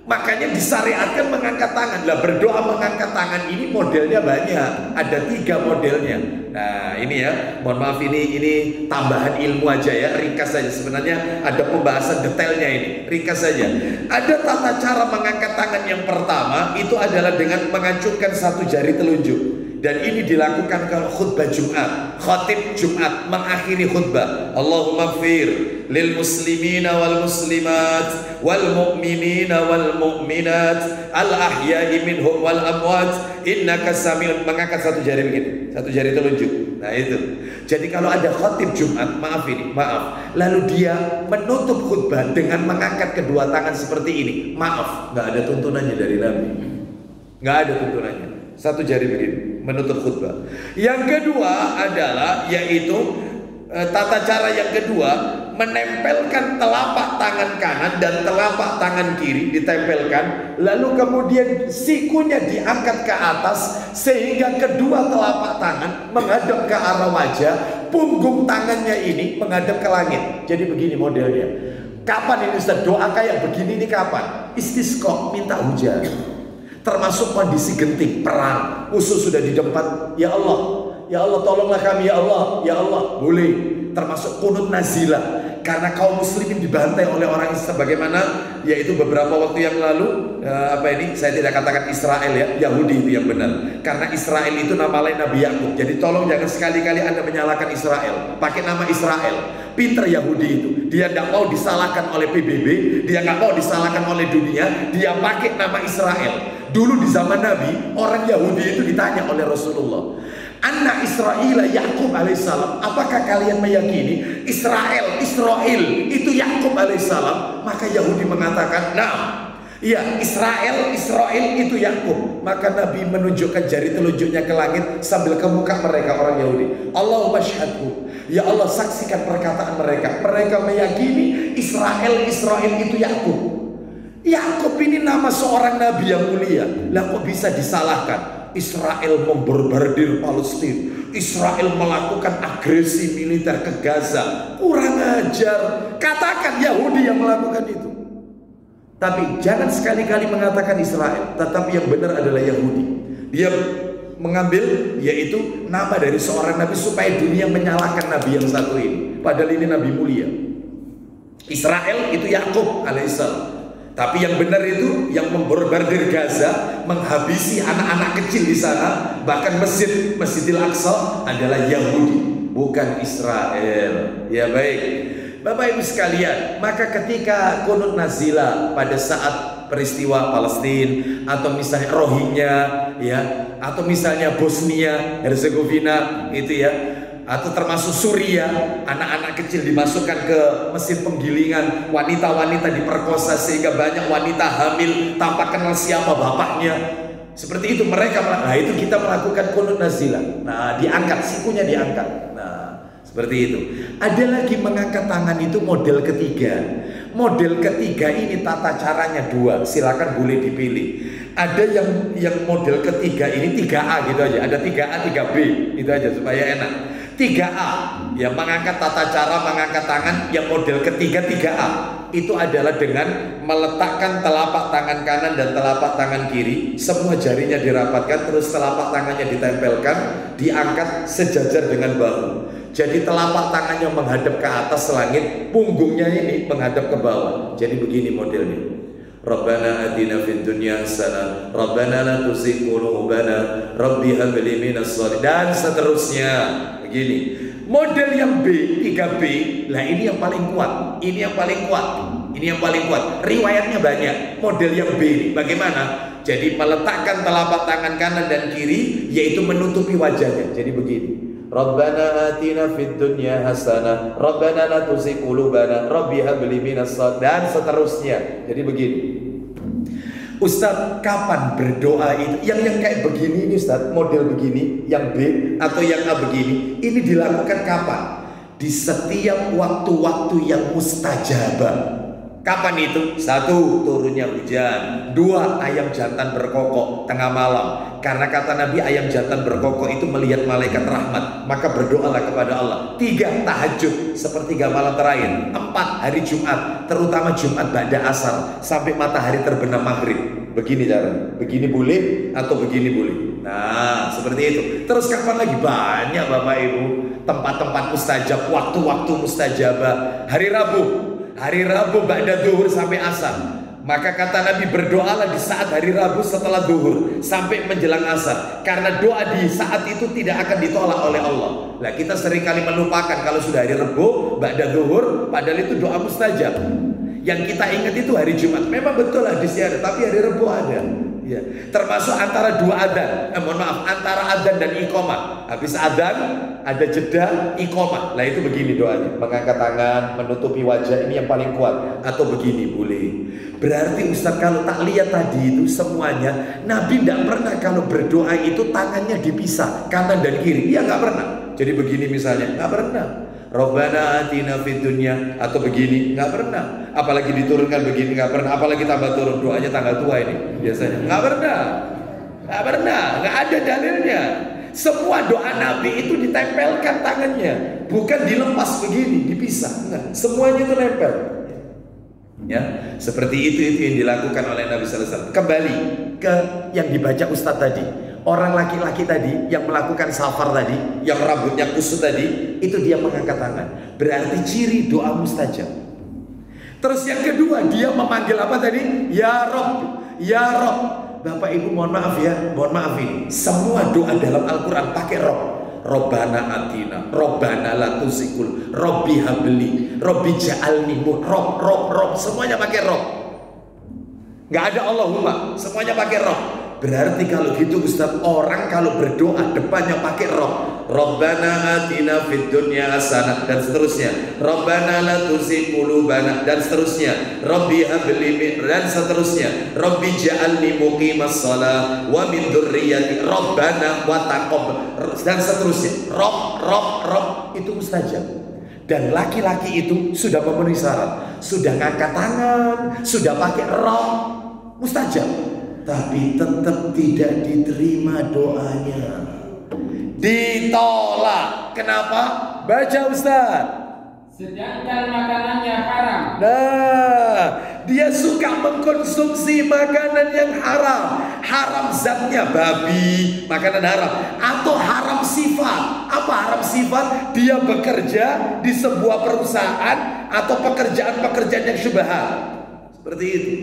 Makanya disyariatkan mengangkat tangan. Lah berdoa mengangkat tangan ini modelnya banyak. Ada 3 modelnya. Nah ini ya, mohon maaf ini tambahan ilmu aja ya, ringkas saja. Sebenarnya ada pembahasan detailnya ini, ringkas saja. Ada tata cara mengangkat tangan yang pertama itu adalah dengan mengacungkan satu jari telunjuk. Dan ini dilakukan kalau khutbah Jumat. Khatib Jumat mengakhiri khutbah, Allahumma gfir lil muslimina wal muslimat wal mu'minina wal mu'minat al ahya'i minhum wal amwat innaka samiun. Mengangkat satu jari begini, satu jari telunjuk. Nah itu. Jadi kalau ada khatib Jumat, maaf, lalu dia menutup khutbah dengan mengangkat kedua tangan seperti ini, maaf, nggak ada tuntunannya dari Nabi. Nggak ada tuntunannya. Satu jari begini menutup khutbah. Yang kedua adalah yaitu tata cara yang kedua, menempelkan telapak tangan kanan dan telapak tangan kiri ditempelkan, lalu kemudian sikunya diangkat ke atas sehingga kedua telapak tangan menghadap ke arah wajah, punggung tangannya ini menghadap ke langit. Jadi begini modelnya. Kapan ini Ustaz doa kayak begini ini kapan? Istisqa, minta hujan. Termasuk kondisi genting, perang, musuh sudah di depan. Ya Allah tolonglah kami ya Allah, boleh. Termasuk kunut nazilah karena kaum muslimin dibantai oleh orang Islam, bagaimana yaitu beberapa waktu yang lalu saya tidak katakan Israel ya, Yahudi itu yang benar, karena Israel itu nama lain Nabi Yakub. Jadi tolong jangan sekali-kali Anda menyalahkan Israel pakai nama Israel. Pinter Yahudi itu, dia tidak mau disalahkan oleh PBB, dia nggak mau disalahkan oleh dunia, dia pakai nama Israel. Dulu di zaman Nabi, orang Yahudi itu ditanya oleh Rasulullah, Anna Israel Yakub alaihissalam, apakah kalian meyakini Israel itu Yakub alaihissalam? Maka Yahudi mengatakan, nah, iya, Israel itu Yakub. Maka Nabi menunjukkan jari telunjuknya ke langit sambil ke muka mereka orang Yahudi. Allahumma syahadhu, ya Allah saksikan perkataan mereka. Mereka meyakini Israel itu Yakub. Yakub ini nama seorang nabi yang mulia. Lah kok bisa disalahkan? Israel memborbardir Palestina, Israel melakukan agresi militer ke Gaza. Kurang ajar. Katakan Yahudi yang melakukan itu. Tapi jangan sekali-kali mengatakan Israel, tetapi yang benar adalah Yahudi. Dia mengambil yaitu nama dari seorang nabi supaya dunia menyalahkan nabi yang satu ini. Padahal ini nabi mulia. Israel itu Yakub alaihissalam. Tapi yang benar itu yang membombardir Gaza, menghabisi anak-anak kecil di sana, bahkan Masjidil Aqsa adalah Yahudi, bukan Israel. Ya baik, Bapak Ibu sekalian, maka ketika kunut nazilah pada saat peristiwa Palestina atau misalnya Rohingya, ya, atau misalnya Bosnia Herzegovina itu ya, atau termasuk Suriah, anak-anak kecil dimasukkan ke mesin penggilingan, wanita-wanita diperkosa sehingga banyak wanita hamil tanpa kenal siapa bapaknya. Seperti itu mereka, nah itu kita melakukan kunut nazilah. Nah, diangkat, sikunya diangkat. Nah, seperti itu. Ada lagi mengangkat tangan itu model ketiga. Model ketiga ini tata caranya dua, silakan boleh dipilih. Ada yang model ketiga ini 3A gitu aja, ada 3A, 3B, itu aja supaya enak. 3A, ya mengangkat tata cara mengangkat tangan yang model ketiga 3A itu adalah dengan meletakkan telapak tangan kanan dan telapak tangan kiri, semua jarinya dirapatkan, terus telapak tangannya ditempelkan, diangkat sejajar dengan bahu. Jadi telapak tangannya menghadap ke atas langit, punggungnya ini menghadap ke bawah. Jadi begini modelnya. Rabbana atina fid dunya hasanah, Rabbana la tuzigh qulubana, Rabbi hab li minas shalihin, dan seterusnya. Begini. Model yang B, 3B, lah ini yang paling kuat. Ini yang paling kuat. Ini yang paling kuat. Riwayatnya banyak. Model yang B ini bagaimana? Jadi meletakkan telapak tangan kanan dan kiri, yaitu menutupi wajahnya. Jadi begini. Rabbana atina fid dunya hasanah, Rabbana la tuzigh qulubana, Rabbi hab li minas shalihin, dan seterusnya. Jadi begini. Ustadz, kapan berdoa itu? Yang kayak begini ini Ustadz, model begini, yang B atau yang A begini, ini dilakukan kapan? Di setiap waktu-waktu yang mustajabah. Kapan itu? 1. Turunnya hujan. 2. Ayam jantan berkokok tengah malam. Karena kata Nabi ayam jantan berkokok itu melihat malaikat rahmat, maka berdoalah kepada Allah. 3. Tahajud sepertiga malam terakhir. 4. Hari Jumat, terutama Jumat ba'da asar sampai matahari terbenam maghrib. Begini cara. Begini boleh atau begini boleh. Nah, seperti itu. Terus kapan lagi? Banyak Bapak Ibu tempat-tempat mustajab, waktu-waktu mustajabah. Hari Rabu ba'da zuhur sampai asar. Maka kata Nabi, berdoalah di saat hari Rabu setelah zuhur sampai menjelang asar, karena doa di saat itu tidak akan ditolak oleh Allah. Nah, kita seringkali melupakan kalau sudah hari Rabu ba'da zuhur, padahal itu doa mustajab. Yang kita ingat itu hari Jumat. Memang betul hadisnya ada, tapi hari Rabu ada. Ya, termasuk antara dua adzan. Antara adzan dan iqamah. Habis adzan ada jeda iqamah. Lah itu begini doanya, mengangkat tangan, menutupi wajah, ini yang paling kuat. Atau begini boleh. Berarti Ustaz kalau tak lihat tadi itu semuanya, Nabi tidak pernah kalau berdoa itu tangannya dipisah kanan dan kiri. Dia nggak pernah. Jadi begini misalnya, nggak pernah. Rabbana atina fid dunya, atau begini, nggak pernah. Apalagi diturunkan begini, nggak pernah. Apalagi tambah turun, doanya tanggal tua ini biasanya, nggak pernah, nggak ada dalilnya. Semua doa Nabi itu ditempelkan tangannya, bukan dilepas begini, dipisah. Enggak, semuanya itu nempel. Ya, seperti itu yang dilakukan oleh Nabi Sallallahu Alaihi Wasallam. Kembali ke yang dibaca Ustadz tadi. Orang laki-laki tadi yang melakukan safar tadi, yang rambutnya kusut tadi, itu dia mengangkat tangan. Berarti ciri doa mustajab. Terus yang kedua, dia memanggil apa tadi? Ya Rob, ya Rob. Bapak Ibu mohon maaf ini. Semua doa dalam Al-Quran pakai Rob. Robbana atina, Robbana la tuzigh, Robbi habli, Robbi ja'alni, Rob, semuanya pakai Rob. Gak ada Allahumma, semuanya pakai Rob. Berarti kalau gitu Ustaz, orang kalau berdoa depannya pakai Rob. Rabbana atina fid dunya hasanah, dan seterusnya. Rabbana la tuzigh qulubana, dan seterusnya. Rabbi habli, dan seterusnya. Rabbi ja'alni muqimas shalah wa min dzurriyyati Rabbana wa taqabbal, dan seterusnya. Rob itu mustajab. Dan laki-laki itu sudah memenuhi syarat, sudah ngangkat tangan, sudah pakai Rob, mustajab. Tapi tetap tidak diterima doanya, ditolak. Kenapa? Baca Ustaz. Sedangkan makanannya haram. Nah, dia suka mengkonsumsi makanan yang haram. Haram zatnya, babi, makanan haram. Atau haram sifat. Apa haram sifat? Dia bekerja di sebuah perusahaan atau pekerjaan-pekerjaan yang syubhat. Seperti itu.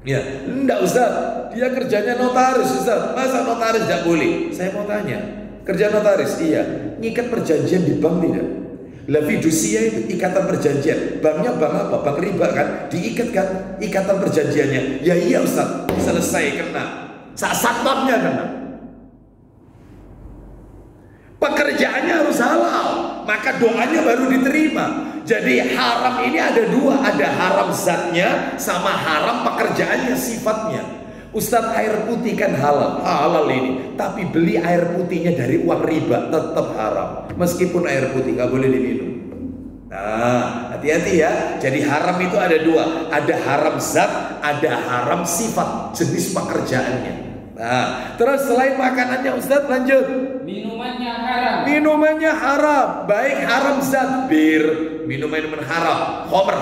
Ya, enggak Ustaz, dia kerjanya notaris Ustaz. Masa notaris tidak boleh? Saya mau tanya, kerja notaris iya, ngikat perjanjian di bank tidak? La fidusia itu ikatan perjanjian. Banknya bank apa? Bank riba kan? Diikat kan ikatan perjanjiannya. Ya iya Ustaz, selesai kena. Satpamnya kena. Pekerjaannya harus halal, maka doanya baru diterima. Jadi haram ini ada dua, ada haram zatnya sama haram pekerjaannya, sifatnya. Ustadz, air putih kan halal, halal ini, tapi beli air putihnya dari uang riba tetap haram, meskipun air putih nggak boleh diminum. Nah, hati-hati ya. Jadi haram itu ada dua, ada haram zat, ada haram sifat, jenis pekerjaannya. Nah, terus selain makanannya Ustadz, lanjut. Minumannya haram. Minumannya haram, baik haram zat, bir, minuman haram, homer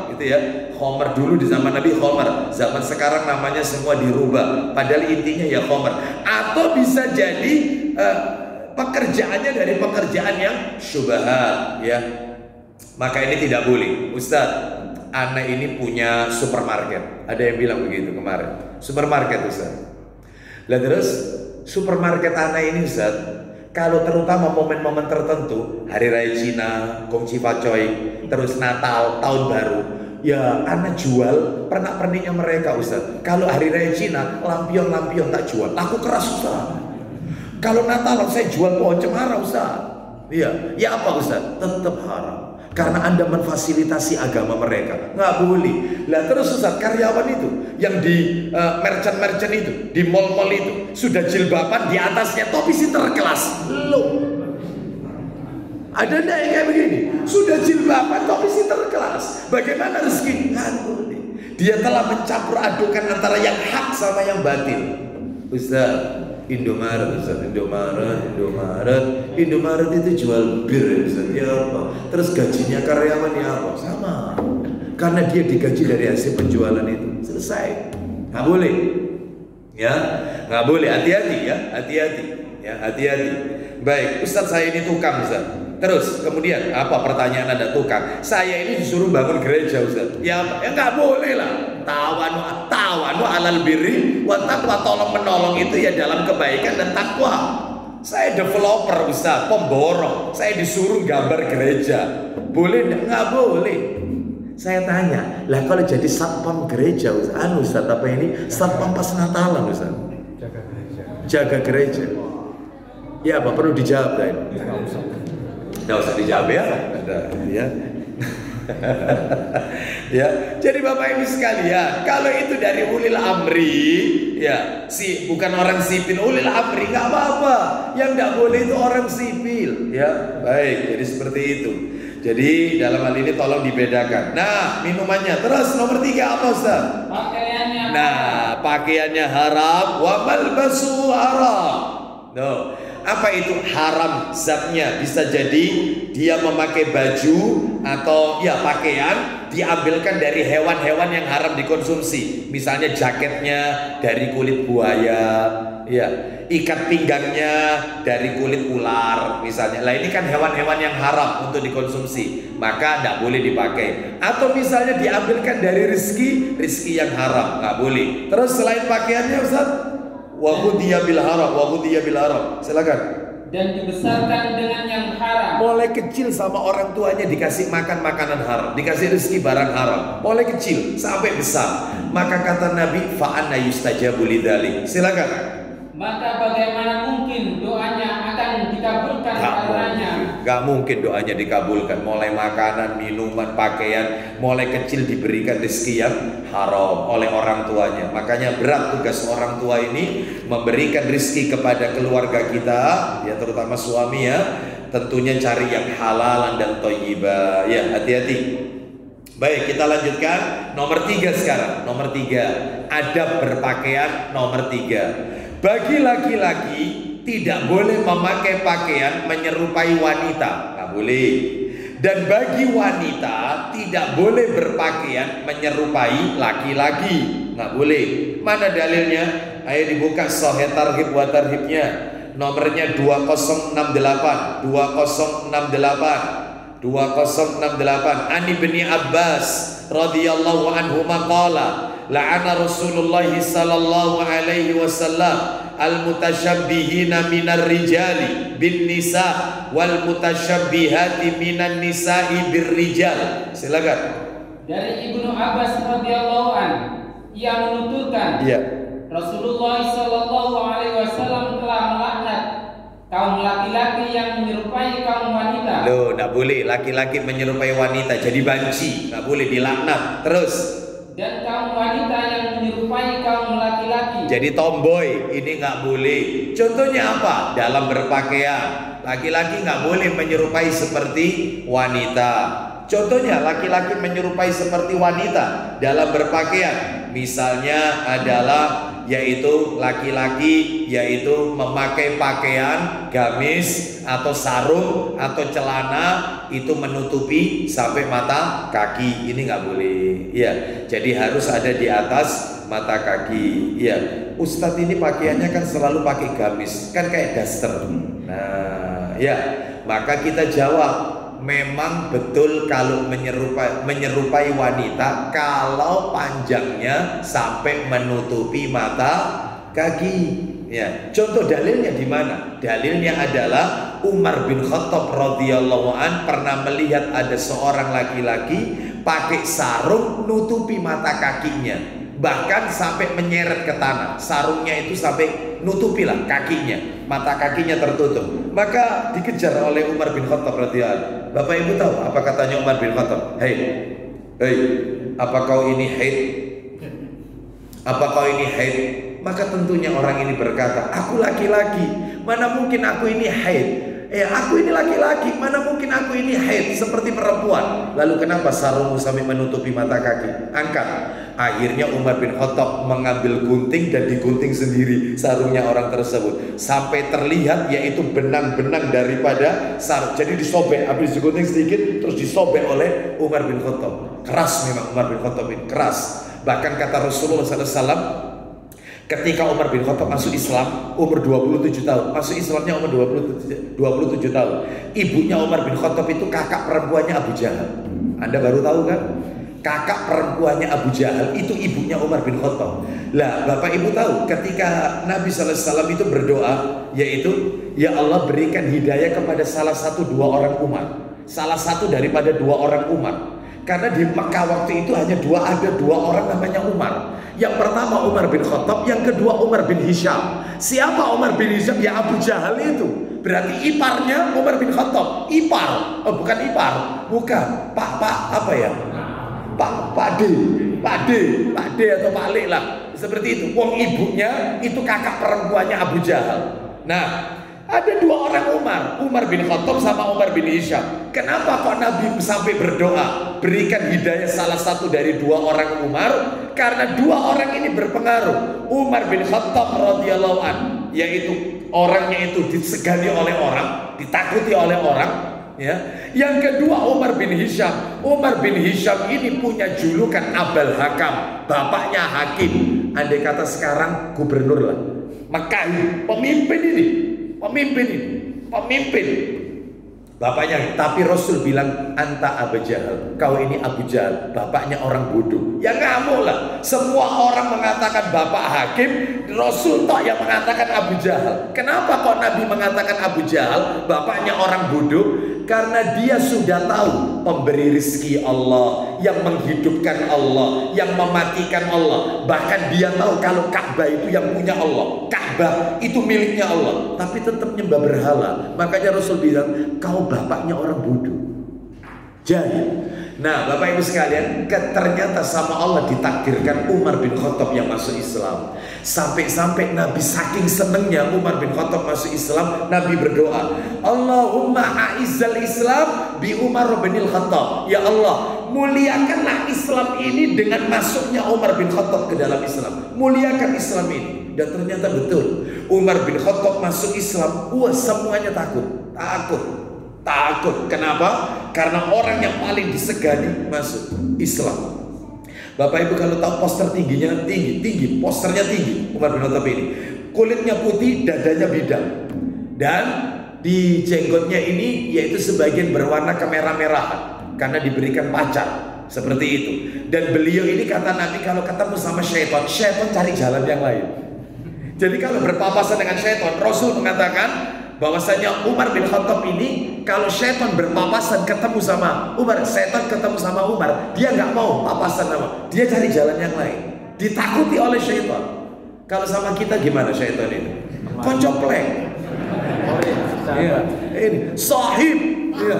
gitu ya. Homer dulu di zaman Nabi homer, zaman sekarang namanya semua dirubah, padahal intinya ya homer. Atau bisa jadi pekerjaannya dari pekerjaan yang syubhat ya. Maka ini tidak boleh. Ustadz, anak ini punya supermarket. Ada yang bilang begitu kemarin. Supermarket Ustadz. Lah terus supermarket anak ini Ustaz, kalau terutama momen-momen tertentu, hari raya Cina, Gongchi Facoy, terus Natal, tahun baru, ya anak jual pernak-perniknya mereka Ustaz. Kalau hari raya Cina, lampion-lampion tak jual, laku keras Ustaz. Kalau Natal saya jual pohon cemara Ustaz. Iya, ya apa Ustaz? Tetap haram. Karena Anda memfasilitasi agama mereka, nggak boleh. Lah terus Ustaz, karyawan itu yang di merchant itu, di mall-mall itu sudah jilbaban, di atasnya topi sinterklas. Loh, ada nggak yang kayak begini? Sudah jilbaban, topi sinterklas. Bagaimana rezeki? Nggak boleh. Dia telah mencampur adukan antara yang hak sama yang batil. Ustaz, Indomaret Ustaz, Indomaret itu jual bir Ustaz, ya apa? Terus gajinya karyawan ya apa? Sama. Karena dia digaji dari hasil penjualan itu. Selesai. Nggak boleh. Ya, nggak boleh. Hati-hati ya, hati-hati. Ya, hati-hati. Baik, Ustaz saya ini tukang Ustaz. Terus kemudian apa pertanyaan Anda tukang? Saya ini disuruh bangun gereja Ustaz. Ya nggak boleh lah. Tawanu alal birri wa taqwa, tolong menolong itu ya dalam kebaikan dan takwa. Saya developer Ustaz, pemborong. Saya disuruh gambar gereja. Boleh nggak boleh? Saya tanya, lah kalau jadi satpam gereja Ustaz, apa ini? Satpam pas Natalan Ustaz. Jaga gereja. Ya apa perlu dijawab kan? Nggak usah dijawab ya. Ada ya. Ya, jadi Bapak Ibu sekalian, kalau itu dari ulil amri, ya, bukan orang sipil, ulil amri nggak apa-apa. Yang nggak boleh itu orang sipil, ya. Baik, jadi seperti itu. Jadi dalam hal ini tolong dibedakan. Nah, minumannya. Terus nomor 3 apa Ustaz? Pakaiannya. Nah, pakaiannya haram, wa malbasu haram. No. Apa itu haram zatnya? Bisa jadi dia memakai baju atau ya pakaian diambilkan dari hewan-hewan yang haram dikonsumsi. Misalnya jaketnya dari kulit buaya, ya, ikat pinggangnya dari kulit ular misalnya. Lah ini kan hewan-hewan yang haram untuk dikonsumsi, maka tidak boleh dipakai. Atau misalnya diambilkan dari rezeki yang haram, nggak boleh. Terus selain pakaiannya Ustaz, wa hudiya bil haram, silakan. Dan dibesarkan dengan yang haram. Mulai kecil sama orang tuanya dikasih makan makanan haram, dikasih rezeki barang haram. Mulai kecil sampai besar. Maka kata Nabi, fa anna yustajabu lidzalik. Silakan. Maka bagaimana mungkin doanya akan dikabulkan karenanya? Gak mungkin doanya dikabulkan. Mulai makanan, minuman, pakaian, mulai kecil diberikan rezeki yang haram oleh orang tuanya. Makanya berat tugas orang tua ini memberikan rezeki kepada keluarga kita, ya terutama suami ya. Tentunya cari yang halal dan thayyibah. Ya, hati-hati. Baik, kita lanjutkan nomor 3 sekarang. Nomor 3, adab berpakaian. Nomor 3, bagi laki-laki tidak boleh memakai pakaian menyerupai wanita, nggak boleh. Dan bagi wanita tidak boleh berpakaian menyerupai laki-laki, nggak boleh. Mana dalilnya? Ayo dibuka Sahih Targhib wa Tarhibnya, nomornya 2068. Ani bin Abbas radhiyallahu anhu maqala la'ana Rasulullah sallallahu alaihi wasallam al-mutasyabbihina minar rijali bin nisa wal mutasyabbihati minan nisa'i bir rijal. Silakan. Dari Ibnu Abbas radhiyallahu an, ia menuturkan, Rasulullah sallallahu alaihi wasallam telah melaknat kaum laki-laki yang menyerupai kaum wanita. Loh, enggak boleh laki-laki menyerupai wanita jadi banci, enggak boleh dilaknat. Terus. Dan kaum wanita yang menyerupai kaum laki-laki jadi tomboy, ini nggak boleh. Contohnya apa? Dalam berpakaian, laki-laki nggak boleh menyerupai seperti wanita. Contohnya laki-laki menyerupai seperti wanita dalam berpakaian. Misalnya adalah yaitu laki-laki yaitu memakai pakaian gamis atau sarung atau celana itu menutupi sampai mata kaki, ini nggak boleh ya. Jadi harus ada di atas mata kaki ya. Ustadz ini pakaiannya kan selalu pakai gamis, kan kayak daster. Nah ya, maka kita jawab memang betul kalau menyerupai wanita kalau panjangnya sampai menutupi mata kaki ya. Contoh dalilnya di mana? Dalilnya adalah Umar bin Khattab radhiyallahu an pernah melihat ada seorang laki-laki pakai sarung nutupi mata kakinya, bahkan sampai menyeret ke tanah. Sarungnya itu sampai nutupilah kakinya, mata kakinya tertutup. Maka dikejar oleh Umar bin Khattab radhiyallahu anhu. Bapak Ibu tahu apa katanya Umar bin Khattab? Hei, apa kau ini haid? Apa kau ini haid? Maka tentunya orang ini berkata, aku laki-laki, mana mungkin aku ini haid? Aku ini laki-laki, mana mungkin aku ini haid seperti perempuan. Lalu kenapa sarungmu sampai menutupi mata kaki? Angkat. Akhirnya Umar bin Khattab mengambil gunting dan digunting sendiri sarungnya orang tersebut sampai terlihat yaitu benang-benang daripada sarung. Jadi disobek, habis digunting sedikit terus disobek oleh Umar bin Khattab. Keras memang Umar bin Khattab ini, keras. Bahkan kata Rasulullah SAW, ketika Umar bin Khattab masuk Islam umur 27 tahun, masuk Islamnya umur 27 tahun. Ibunya Umar bin Khattab itu kakak perempuannya Abu Jahal. Anda baru tahu kan? Kakak perempuannya Abu Jahal itu ibunya Umar bin Khattab. Lah, Bapak Ibu tahu ketika Nabi SAW itu berdoa, yaitu ya Allah berikan hidayah kepada salah satu dua orang umat, salah satu daripada dua orang umat. Karena di Mekah waktu itu hanya ada dua orang namanya Umar. Yang pertama Umar bin Khattab, yang kedua Umar bin Hisham. Siapa Umar bin Hisham? Ya Abu Jahal itu. Berarti iparnya Umar bin Khattab. Ipar, oh bukan ipar, bukan Pak apa ya? Pak D atau Pak Le lah, seperti itu. Wong ibunya itu kakak perempuannya Abu Jahal. Nah, ada dua orang Umar bin Khattab sama Umar bin Hisham. Kenapa kok Nabi sampai berdoa berikan hidayah salah satu dari dua orang Umar? Karena dua orang ini berpengaruh. Umar bin Khattab radhiyallahu an, yaitu orangnya itu disegani oleh orang, ditakuti oleh orang. Ya. Yang kedua Umar bin Hisham. Umar bin Hisham ini punya julukan Abul Hakam, bapaknya hakim. Andai kata sekarang gubernur lah Mekah ini, pemimpin bapaknya. Tapi Rasul bilang anta Abu Jahal, kau ini Abu Jahal, bapaknya orang bodoh. Ya kamu lah. Semua orang mengatakan bapak hakim, Rasul tak yang mengatakan Abu Jahal. Kenapa kok Nabi mengatakan Abu Jahal bapaknya orang bodoh? Karena dia sudah tahu pemberi rizki Allah, yang menghidupkan Allah, yang mematikan Allah. Bahkan dia tahu kalau Ka'bah itu yang punya Allah, Ka'bah itu miliknya Allah, tapi tetap nyembah berhala. Makanya Rasul bilang kau bapaknya orang bodoh, jahil. Nah Bapak Ibu sekalian, ternyata sama Allah ditakdirkan Umar bin Khattab yang masuk Islam. Sampai-sampai Nabi saking senengnya Umar bin Khattab masuk Islam, Nabi berdoa, Allahumma a'izzal Islam bi Umar bin Khattab. Ya Allah, muliakanlah Islam ini dengan masuknya Umar bin Khattab ke dalam Islam. Muliakan Islam ini. Dan ternyata betul, Umar bin Khattab masuk Islam, semuanya takut. Kenapa? Karena orang yang paling disegani masuk Islam. Bapak Ibu kalau tahu poster tingginya tinggi, posternya tinggi. Umar bin Khattab ini kulitnya putih, dadanya bidang, dan di jenggotnya ini yaitu sebagian berwarna kemerah-merahan karena diberikan pacar. seperti itu. Dan beliau ini kata Nabi kalau ketemu sama syaitan, syaitan cari jalan yang lain. Jadi kalau berpapasan dengan syaitan, Rasul mengatakan bahwasanya Umar bin Khattab ini kalau syaitan berpapasan ketemu sama Umar, syaitan ketemu sama Umar, dia nggak mau papasan sama, dia cari jalan yang lain. Ditakuti oleh syaitan. Kalau sama kita gimana syaitan itu? Koncopleng. Iya, ini sahib. Iya.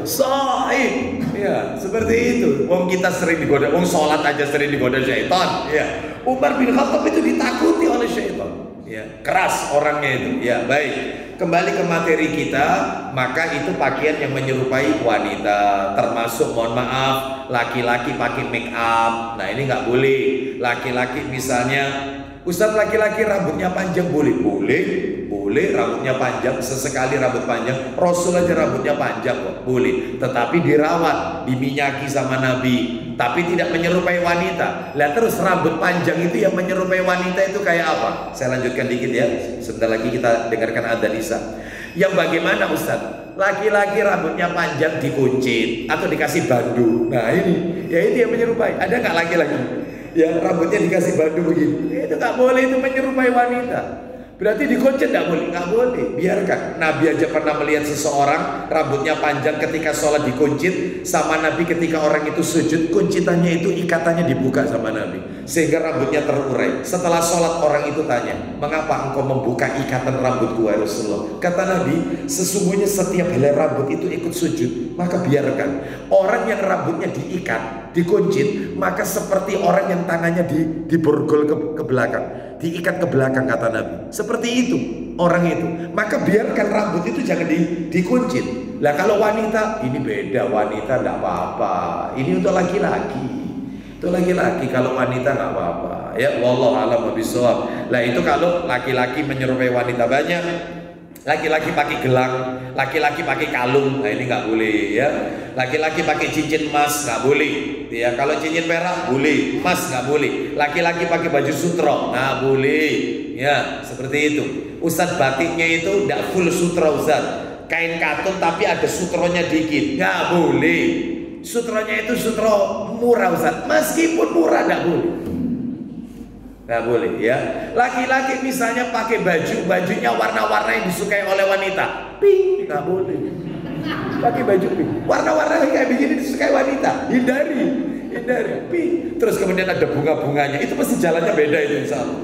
Sahib. Ya, seperti itu. Wong kita sering digoda, wong sholat aja sering digoda syaitan. Ya. Umar bin Khattab itu ditakuti oleh syaitan. Ya, keras orangnya itu. Ya, baik. Kembali ke materi kita, maka itu pakaian yang menyerupai wanita, termasuk mohon maaf, laki-laki pakai make up. Nah, ini nggak boleh. Laki-laki misalnya, Ustadz laki-laki rambutnya panjang boleh? Boleh rambutnya panjang, sesekali rambut panjang. Rasul aja rambutnya panjang kok, boleh. Tetapi dirawat, diminyaki sama Nabi. Tapi tidak menyerupai wanita. Lah terus rambut panjang itu yang menyerupai wanita itu kayak apa? Saya lanjutkan dikit ya. Sebentar lagi kita dengarkan adzan Isya. Yang bagaimana Ustadz? Laki-laki rambutnya panjang dikuncit atau dikasih bandu. Nah ini, ya itu yang menyerupai. Ada nggak laki-laki? Ya rambutnya dikasih bandu begini, itu nggak boleh, itu menyerupai wanita. Berarti dikuncit nggak boleh, nggak boleh, biarkan. Nabi aja pernah melihat seseorang rambutnya panjang ketika sholat dikuncit sama Nabi. Ketika orang itu sujud, kuncitannya itu ikatannya dibuka sama Nabi sehingga rambutnya terurai. Setelah sholat orang itu tanya, mengapa engkau membuka ikatan rambutku ya Rasulullah? Kata Nabi, sesungguhnya setiap helai rambut itu ikut sujud, maka biarkan. Orang yang rambutnya diikat, dikuncit, maka seperti orang yang tangannya diborgol ke belakang, diikat ke belakang, kata Nabi. Seperti itu orang itu. Maka biarkan rambut itu jangan dikuncit. Lah kalau wanita, ini beda. Wanita enggak apa-apa. Ini untuk laki-laki. Itu laki-laki, kalau wanita nggak apa-apa. Ya, wallahu a'lam bishawab. Lah itu kalau laki-laki menyerupai wanita. Banyak laki-laki pakai gelang, laki-laki pakai kalung. Nah ini nggak boleh ya. Laki-laki pakai cincin emas nggak boleh. Ya kalau cincin perak boleh, emas nggak boleh. Laki-laki pakai baju sutra nggak boleh. Ya seperti itu. Ustadz batiknya itu nggak full sutra Ustadz. Kain katun tapi ada sutronya dikit, nggak boleh. Sutranya itu sutra murah Ustaz, meskipun murah nggak boleh, nggak boleh ya. Laki-laki misalnya pakai bajunya warna-warna yang disukai oleh wanita, pink nggak boleh. Pakai baju pink, warna-warna kayak begini disukai wanita, hindari pink. Terus kemudian ada bunga-bunganya, itu pasti jalannya beda itu insya Allah.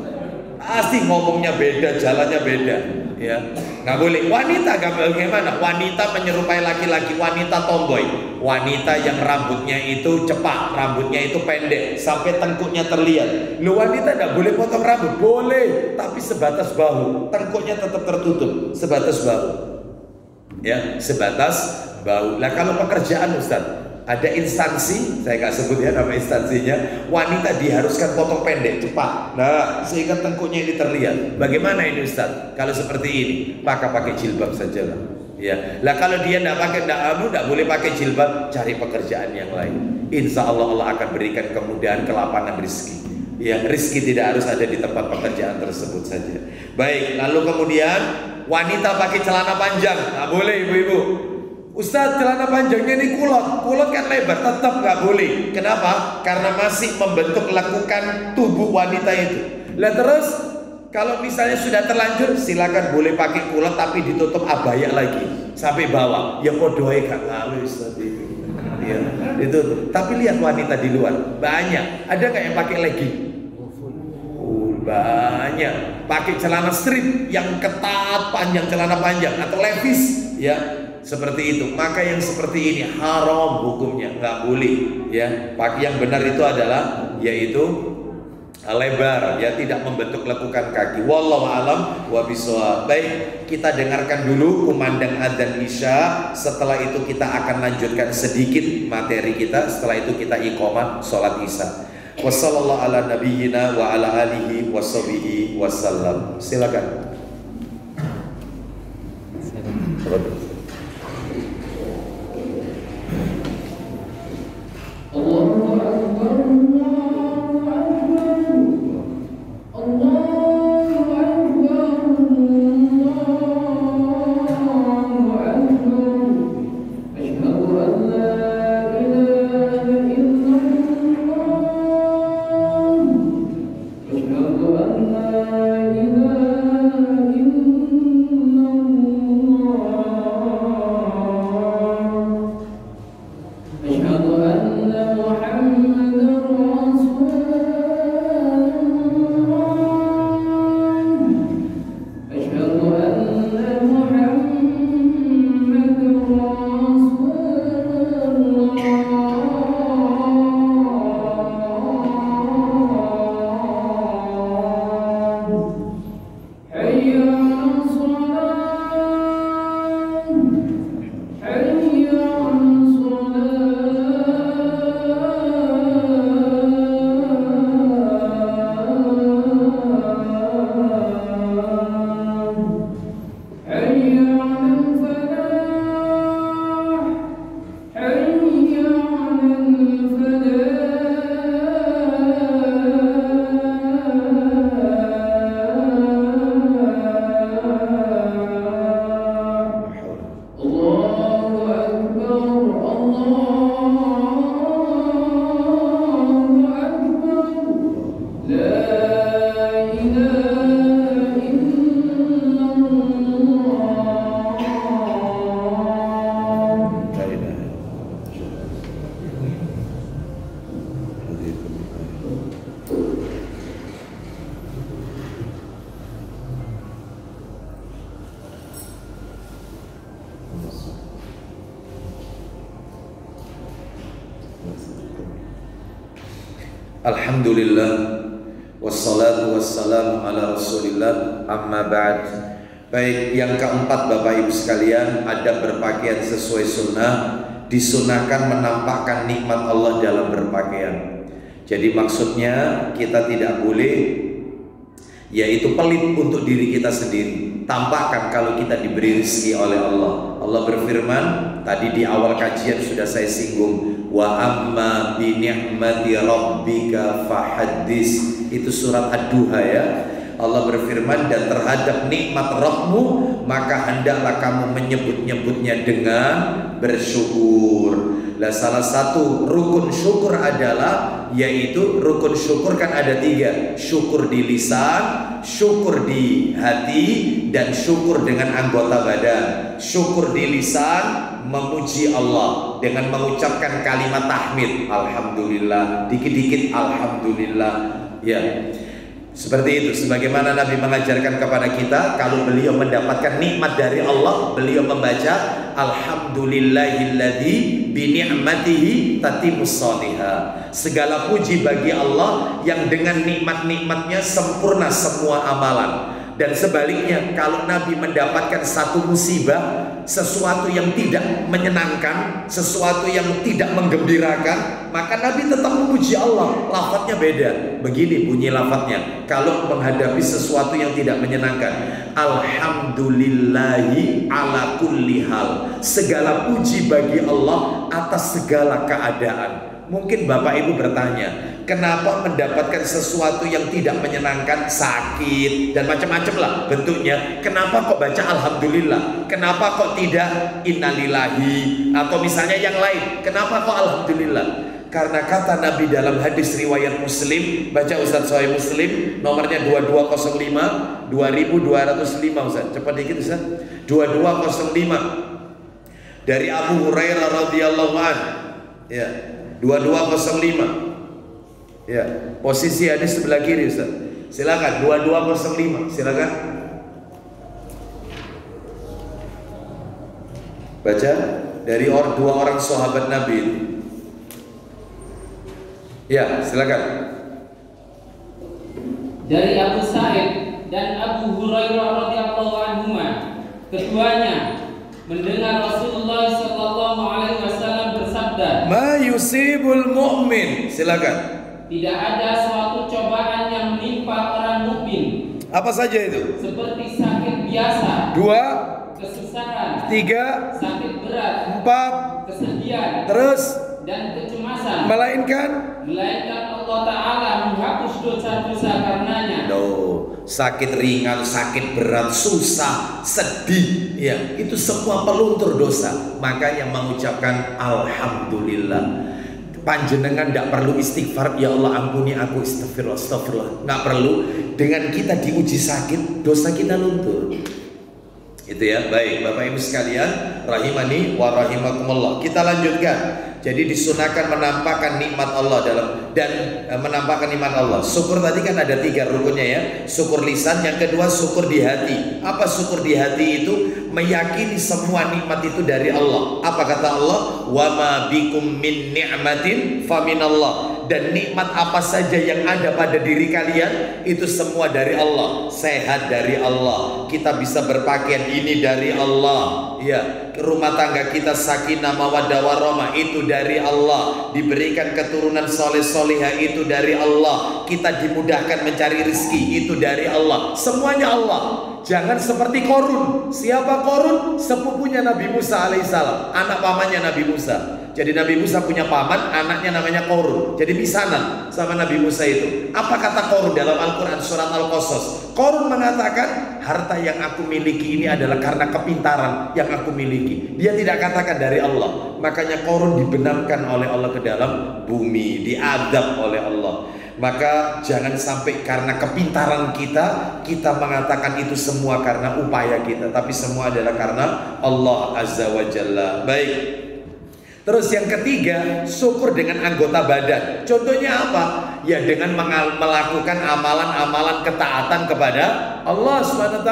Pasti ngomongnya beda, jalannya beda. Ya, nggak boleh. Wanita bagaimana? Wanita menyerupai laki-laki, wanita tomboy, wanita yang rambutnya itu cepak, rambutnya itu pendek sampai tengkuknya terlihat. Lu wanita nggak boleh potong rambut, boleh, tapi sebatas bahu, tengkuknya tetap tertutup, sebatas bahu. Ya, sebatas bahu. Lah kalau pekerjaan Ustaz, ada instansi, saya nggak sebut ya nama instansinya, wanita diharuskan potong pendek, cepat. Nah, sehingga tengkuknya ini terlihat. Bagaimana ini Ustaz? Kalau seperti ini, maka pakai jilbab saja lah. Ya, lah kalau dia nggak boleh pakai jilbab, cari pekerjaan yang lain. Insya Allah Allah akan berikan kemudahan, kelapangan rezeki. Ya, rezeki tidak harus ada di tempat pekerjaan tersebut saja. Baik, lalu kemudian wanita pakai celana panjang, nggak boleh ibu-ibu. Ustadz celana panjangnya ini kulot kan lebar, tetap nggak boleh. Kenapa? Karena masih membentuk lekukan tubuh wanita itu. Lah terus kalau misalnya sudah terlanjur, silakan boleh pakai kulot tapi ditutup abaya lagi sampai bawah. Ya podoe gak ngawe Ustadz itu. Ya, itu. Tapi lihat wanita di luar banyak. Ada nggak yang pakai legging? Banyak. Pakai celana strip yang ketat panjang, celana panjang atau levis, ya. Seperti itu. Maka yang seperti ini haram hukumnya, nggak boleh ya. Pakai yang benar itu adalah yaitu lebar ya, tidak membentuk lekukan kaki. Wallahu alam wa bishawab. Baik, kita dengarkan dulu kumandang adzan Isya. Setelah itu kita akan lanjutkan sedikit materi kita. Setelah itu kita iqamah salat Isya. Wassallallahu ala nabiyyina wa ala alihi washabihi wasallam. Silakan. أشهد أن لا إله Alhamdulillah, wassalatu wassalamu ala rasulillah, amma ba'd. Baik, yang keempat Bapak Ibu sekalian, adab berpakaian sesuai sunnah. Disunahkan menampakkan nikmat Allah dalam berpakaian. Jadi maksudnya kita tidak boleh yaitu pelit untuk diri kita sendiri. Tampakkan kalau kita diberi rezeki oleh Allah. Allah berfirman, tadi di awal kajian sudah saya singgung, wa amma bi ni'mati rabbika fahaddis. Itu surat Ad-Duha ya. Allah berfirman, dan terhadap nikmat Rabbmu maka hendaklah kamu menyebut-nyebutnya dengan bersyukur. Nah, salah satu rukun syukur adalah, yaitu rukun syukur kan ada 3, syukur di lisan, syukur di hati, dan syukur dengan anggota badan. Syukur di lisan, memuji Allah dengan mengucapkan kalimat tahmid, alhamdulillah, dikit-dikit alhamdulillah, ya. Seperti itu, sebagaimana Nabi mengajarkan kepada kita, kalau beliau mendapatkan nikmat dari Allah, beliau membaca alhamdulillahilladzi bi ni'matihi tatimmus shalihat. Segala puji bagi Allah yang dengan nikmat-nikmatnya sempurna semua amalan. Dan sebaliknya, kalau Nabi mendapatkan satu musibah, sesuatu yang tidak menyenangkan, sesuatu yang tidak menggembirakan, maka Nabi tetap memuji Allah. Lafadznya beda. Begini bunyi lafadznya kalau menghadapi sesuatu yang tidak menyenangkan, alhamdulillahi ala kulli hal. Segala puji bagi Allah atas segala keadaan. Mungkin Bapak Ibu bertanya, kenapa mendapatkan sesuatu yang tidak menyenangkan, sakit dan macam-macam lah bentuknya, kenapa kok baca alhamdulillah? Kenapa kok tidak innalillahi atau misalnya yang lain? Kenapa kok alhamdulillah? Karena kata Nabi dalam hadis riwayat Muslim, baca Ustaz Sahih Muslim nomornya 2205, 2205 Ustaz. Cepat dikit Ustaz. 2205 dari Abu Hurairah radhiyallahu anhu. Ya. 2205. Ya, posisi hadis sebelah kiri Ustaz. Silakan 2205, silakan. Baca dari dua orang sahabat Nabi itu. Ya, silakan. Dari Abu Sa'id dan Abu Hurairah radhiyallahu anhuma, keduanya mendengar Rasulullah sallallahu alaihi wasallam bersabda, "Ma yusibul mu'min." Silakan. Tidak ada suatu cobaan yang menimpa orang mukmin. Apa saja itu? Seperti sakit biasa, 2, kesusahan, 3, sakit berat, 4, kesedihan, terus dan kecemasan, melainkan Allah Ta'ala menghapus dosa-dosa karenanya. Sakit ringan, sakit berat, susah, sedih, ya, itu semua peluntur dosa. Makanya mengucapkan alhamdulillah. Panjenengan tidak perlu istighfar, ya Allah ampuni aku, astagfirullah, astagfirullah. Nggak perlu. Dengan kita diuji sakit, dosa kita luntur. Itu ya. Baik Bapak Ibu sekalian, rahimani wa rahimakumullah. Kita lanjutkan. Jadi disunahkan menampakkan nikmat Allah menampakkan nikmat Allah. Syukur tadi kan ada 3 rukunnya ya. Syukur lisan, yang kedua syukur di hati. Apa syukur di hati itu? Meyakini semua nikmat itu dari Allah. Apa kata Allah? Wa ma bikum min ni'matin faminallah. Dan nikmat apa saja yang ada pada diri kalian itu semua dari Allah. Sehat dari Allah, kita bisa berpakaian ini dari Allah, ya. Rumah tangga kita sakinah mawaddah warahmah itu dari Allah. Diberikan keturunan soleh-solehah itu dari Allah. Kita dimudahkan mencari rezeki itu dari Allah. Semuanya Allah. Jangan seperti Korun. Siapa Korun? Sepupunya Nabi Musa alaihissalam, anak pamannya Nabi Musa. Jadi Nabi Musa punya paman, anaknya namanya Korun. Jadi misanan sama Nabi Musa itu. Apa kata Korun dalam Al-Quran surat Al-Qasas? Korun mengatakan, harta yang aku miliki ini adalah karena kepintaran yang aku miliki. Dia tidak katakan dari Allah. Makanya Korun dibenamkan oleh Allah ke dalam bumi, diadab oleh Allah. Maka jangan sampai karena kepintaran kita mengatakan itu semua karena upaya kita, tapi semua adalah karena Allah Azza wa Jalla. Baik. Terus yang ketiga, syukur dengan anggota badan. Contohnya apa? Ya dengan melakukan amalan-amalan ketaatan kepada Allah SWT.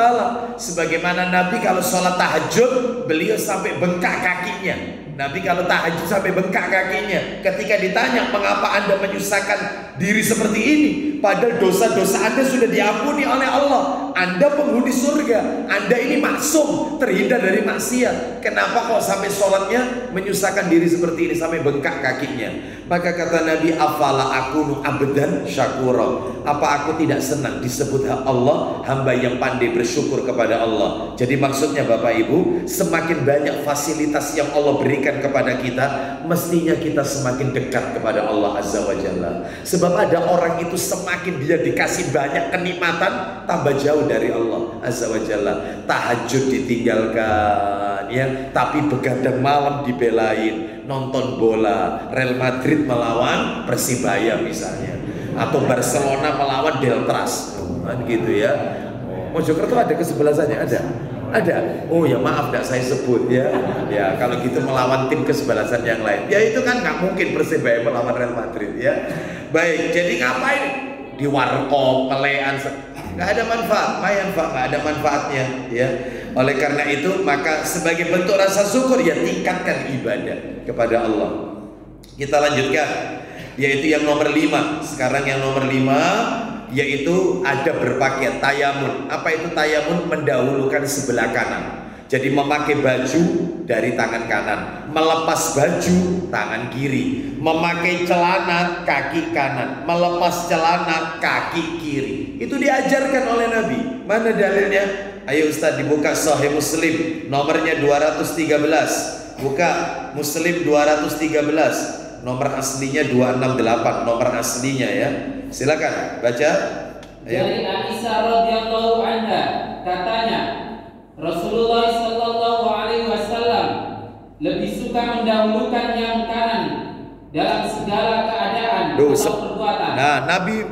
Sebagaimana Nabi kalau sholat tahajud, beliau sampai bengkak kakinya. Nabi kalau tahajud sampai bengkak kakinya. Ketika ditanya, mengapa Anda menyusahkan diri seperti ini? Padahal dosa-dosa Anda sudah diampuni oleh Allah. Anda penghuni surga. Anda ini maksum, terhindar dari maksiat. Kenapa kok sampai sholatnya menyusahkan diri seperti ini, sampai bengkak kakinya? Maka kata Nabi, afala akunu abdan syakura. Apa aku tidak senang disebut Allah, hamba yang pandai bersyukur kepada Allah? Jadi maksudnya Bapak Ibu, semakin banyak fasilitas yang Allah berikan kepada kita, mestinya kita semakin dekat kepada Allah Azza wa Jalla. Sebab ada orang itu semakin dia dikasih banyak kenikmatan, tambah jauh dari Allah Azza wa Jalla. Tahajud ditinggalkan, ya, tapi begadang malam dibelain, nonton bola, Real Madrid melawan Persibaya misalnya, atau Barcelona melawan Deltras, kan gitu ya. Mojokerto ada kesebelasannya, ada. Oh ya maaf, tidak saya sebut ya. Ya kalau gitu melawan tim kesebelasan yang lain. Ya itu kan nggak mungkin Persibaya melawan Real Madrid ya. Baik, jadi ngapain? Di warkop, pelean, nggak ada manfaat, nggak ada manfaatnya ya. Oleh karena itu maka sebagai bentuk rasa syukur ya tingkatkan ibadah kepada Allah. Kita lanjutkan, yaitu yang nomor 5. Sekarang yang nomor 5 yaitu ada berpakaian, tayamun. Apa itu tayamun? Mendahulukan sebelah kanan. Jadi memakai baju dari tangan kanan, melepas baju tangan kiri, memakai celana kaki kanan, melepas celana kaki kiri. Itu diajarkan oleh Nabi. Mana dalilnya? Ayo Ustaz dibuka Sahih Muslim nomornya 213. Buka Muslim 213. Nomor aslinya 268, nomor aslinya ya. Silakan baca. Ayo. Dari Aisyah radhiyallahu anha katanya, Rasulullah sallallahu alaihi wasallam lebih suka mendahulukan yang kanan dalam segala keadaan atau perbuatan. Nah, Nabi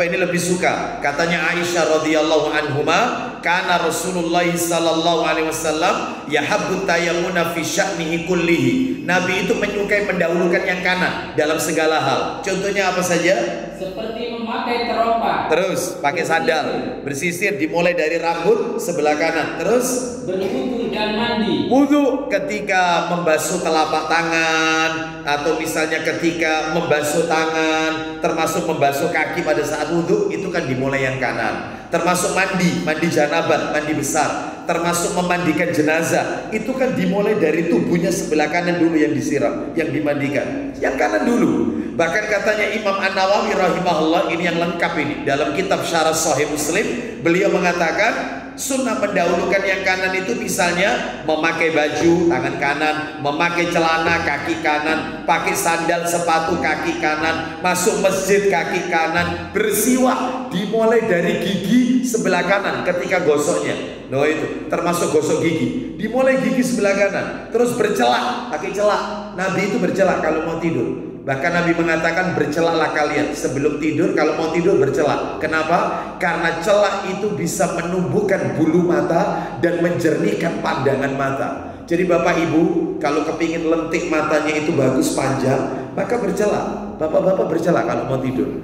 ini lebih suka. Katanya Aisyah radhiyallahu anhuma, kana Rasulullah sallallahu alaihi wasallam yahabbu tayammuna fi sya'nihi kullihi. Nabi itu menyukai mendahulukan yang kanan dalam segala hal. Contohnya apa saja? Seperti memakai terompah. Terus pakai sandal, bersisir dimulai dari rambut sebelah kanan. Terus berwudu dan mandi. Wudu ketika membasuh telapak tangan, atau misalnya ketika membasuh tangan, termasuk membasuh kaki pada saat wudu, itu kan dimulai yang kanan. Termasuk mandi janabat, mandi besar, termasuk memandikan jenazah, itu kan dimulai dari tubuhnya sebelah kanan dulu yang disiram, yang dimandikan, yang kanan dulu. Bahkan katanya Imam An-Nawawi rahimahullah, ini yang lengkap ini, dalam kitab Syarah Sahih Muslim, beliau mengatakan sunnah mendahulukan yang kanan itu misalnya memakai baju tangan kanan, memakai celana kaki kanan, pakai sandal sepatu kaki kanan, masuk masjid kaki kanan, bersiwak dimulai dari gigi sebelah kanan ketika gosoknya. Loh itu termasuk gosok gigi, dimulai gigi sebelah kanan. Terus bercelak, pakai celak. Nabi itu bercelak kalau mau tidur. Bahkan Nabi mengatakan bercelaklah kalian sebelum tidur, kalau mau tidur bercelak. Kenapa? Karena celak itu bisa menumbuhkan bulu mata dan menjernihkan pandangan mata. Jadi Bapak Ibu kalau kepingin lentik matanya itu bagus panjang, maka bercelak. Bapak-bapak bercelak kalau mau tidur.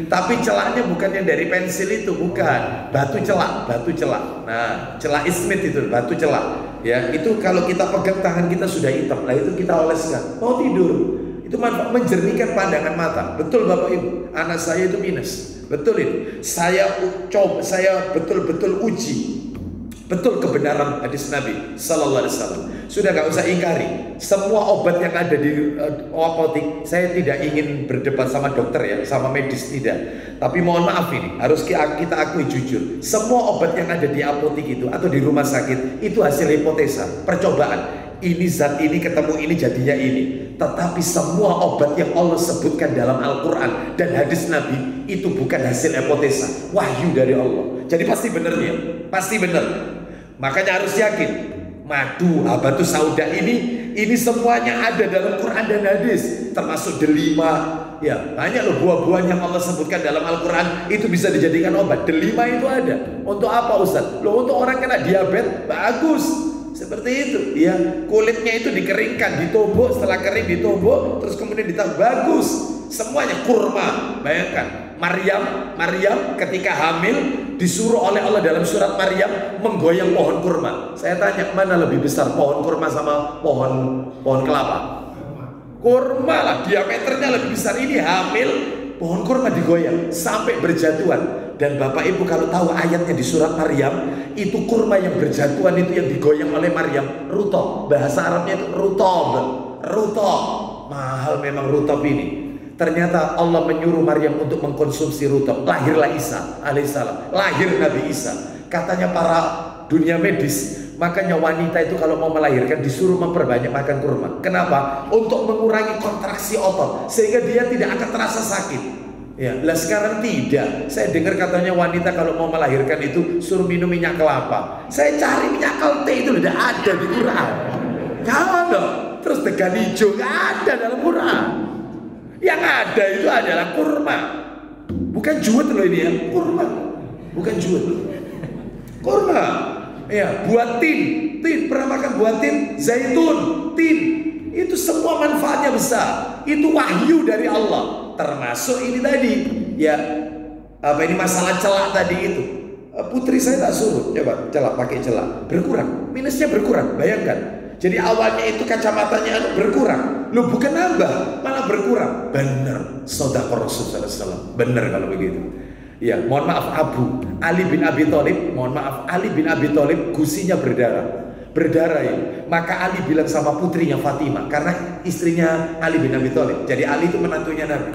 Tapi celaknya bukan yang dari pensil itu, bukan. Batu celak. Nah, celak ismit itu, batu celak. Ya, itu kalau kita pegang tangan kita sudah hitam, lah itu kita oleskan. Mau tidur, itu manfaat menjernihkan pandangan mata. Betul Bapak Ibu, anak saya itu minus. Betul itu. Saya betul-betul uji. Betul kebenaran hadis Nabi Sallallahu Alaihi Wasallam. Sudah gak usah ingkari. Semua obat yang ada di apotik, saya tidak ingin berdebat sama dokter ya, sama medis tidak. Tapi mohon maaf ini, harus kita akui jujur. Semua obat yang ada di apotik itu atau di rumah sakit itu hasil hipotesa, percobaan. Ini zat ini ketemu ini jadinya ini. Tetapi semua obat yang Allah sebutkan dalam Al-Quran dan hadis Nabi itu bukan hasil hipotesa, wahyu dari Allah. Jadi pasti benernya, pasti bener. Makanya harus yakin. Madu, habatus sauda ini semuanya ada dalam Quran dan hadis, termasuk delima. Ya, banyak loh buah-buah yang Allah sebutkan dalam Al-Quran itu bisa dijadikan obat. Delima itu ada. Untuk apa Ustaz? Loh untuk orang kena diabetes, bagus. seperti itu. Ya, kulitnya itu dikeringkan, ditumbuk, setelah kering ditumbuk, terus kemudian ditaruh, bagus. Semuanya kurma. Bayangkan, Maryam ketika hamil disuruh oleh Allah dalam surat Maryam menggoyang pohon kurma. Saya tanya, mana lebih besar, pohon kurma sama pohon kelapa? Kurma lah, diameternya lebih besar. Ini hamil, pohon kurma digoyang sampai berjatuhan. Dan Bapak Ibu kalau tahu ayatnya di surat Maryam, itu kurma yang berjatuhan itu yang digoyang oleh Maryam, rutob. Bahasa Arabnya itu rutob. Mahal memang rutob ini. Ternyata Allah menyuruh Maryam untuk mengkonsumsi rutob. Lahirlah Isa alaihissalam, lahir Nabi Isa. Katanya para dunia medis, makanya wanita itu kalau mau melahirkan disuruh memperbanyak makan kurma. Kenapa? Untuk mengurangi kontraksi otot sehingga dia tidak akan terasa sakit. Ya, lah sekarang tidak. Saya dengar katanya wanita kalau mau melahirkan itu suruh minum minyak kelapa. Saya cari minyak kelte itu tidak ada di Quran. Gak ada. Terus degan hijau gak ada dalam Quran. Yang ada itu adalah kurma. Bukan juwet loh ini ya, kurma. Bukan juwet. Kurma. Ya, buah tin. Pernah makan buah tin? Zaitun, tin. Itu semua manfaatnya besar. Itu wahyu dari Allah. Termasuk ini tadi, ya ini masalah celak tadi itu. Putri saya tak suruh, coba celak, pakai celak, berkurang, minusnya berkurang. Bayangkan, jadi awalnya itu kacamatanya berkurang, lu bukan nambah, malah berkurang. Bener, Shadaqah Rasulullah SAW. Bener kalau begitu. Ya, mohon maaf Ali bin Abi Thalib gusinya berdarah ya. Maka Ali bilang sama putrinya Fatimah, karena istrinya Ali bin Abi Thalib. Jadi Ali itu menantunya Nabi.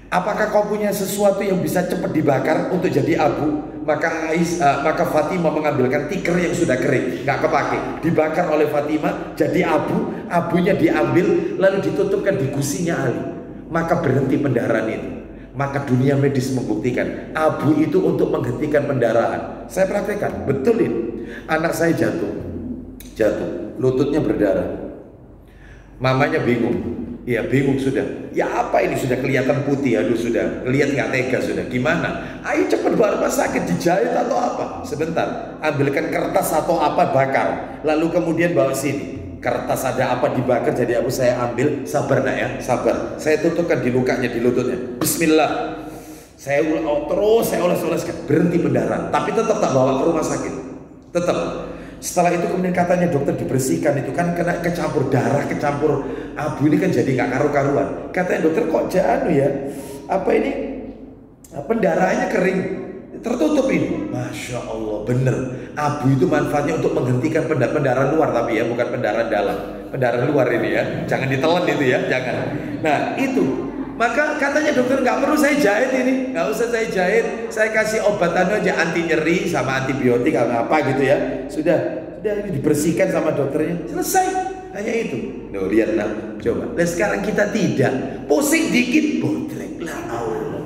Apakah kau punya sesuatu yang bisa cepat dibakar untuk jadi abu? Maka Fatimah mengambilkan tikar yang sudah kering, nggak kepake, dibakar oleh Fatimah jadi abu. Abunya diambil lalu ditutupkan di gusinya Ali. Maka berhenti pendarahan itu. Maka dunia medis membuktikan abu itu untuk menghentikan pendarahan. Saya praktekkan, betulin. Anak saya jatuh, lututnya berdarah. Mamanya bingung. Ya bingung sudah. Ya apa ini sudah kelihatan putih, aduh sudah lihat nggak tega sudah. Gimana? Ayo cepat bawa rumah sakit, dijahit atau apa? Sebentar, ambilkan kertas atau apa bakar. Lalu kemudian bawa sini. Kertas ada apa dibakar jadi abu, saya ambil. Sabar nak ya, sabar. Saya tutupkan di lukanya di lututnya. Bismillah. Saya oles-oleskan, berhenti pendarahan. Tapi tetap tak bawa ke rumah sakit. Tetap. Setelah itu kemudian katanya dokter dibersihkan, itu kan kena kecampur darah, kecampur abu, ini kan jadi nggak karu-karuan. Katanya dokter kok janu ya, apa ini pendarahannya kering, tertutup ini. Masya Allah, bener. Abu itu manfaatnya untuk menghentikan pendarahan luar, tapi ya bukan pendarahan dalam, pendarahan luar ini ya. Jangan ditelan itu ya, jangan. Nah itu. Maka katanya dokter nggak perlu saya jahit ini, nggak usah saya jahit, saya kasih obatan aja anti nyeri sama antibiotik atau apa gitu ya. Sudah ini dibersihkan sama dokternya, selesai, hanya itu. Nuh lihat nah, coba. Nah sekarang kita tidak, pusing dikit, botlek lah Allah.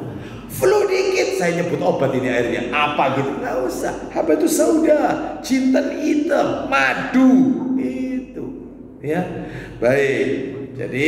Flu dikit, saya nyebut obat ini airnya apa gitu, nggak usah. Apa itu sauda, jintan hitam, madu itu, ya. Baik, jadi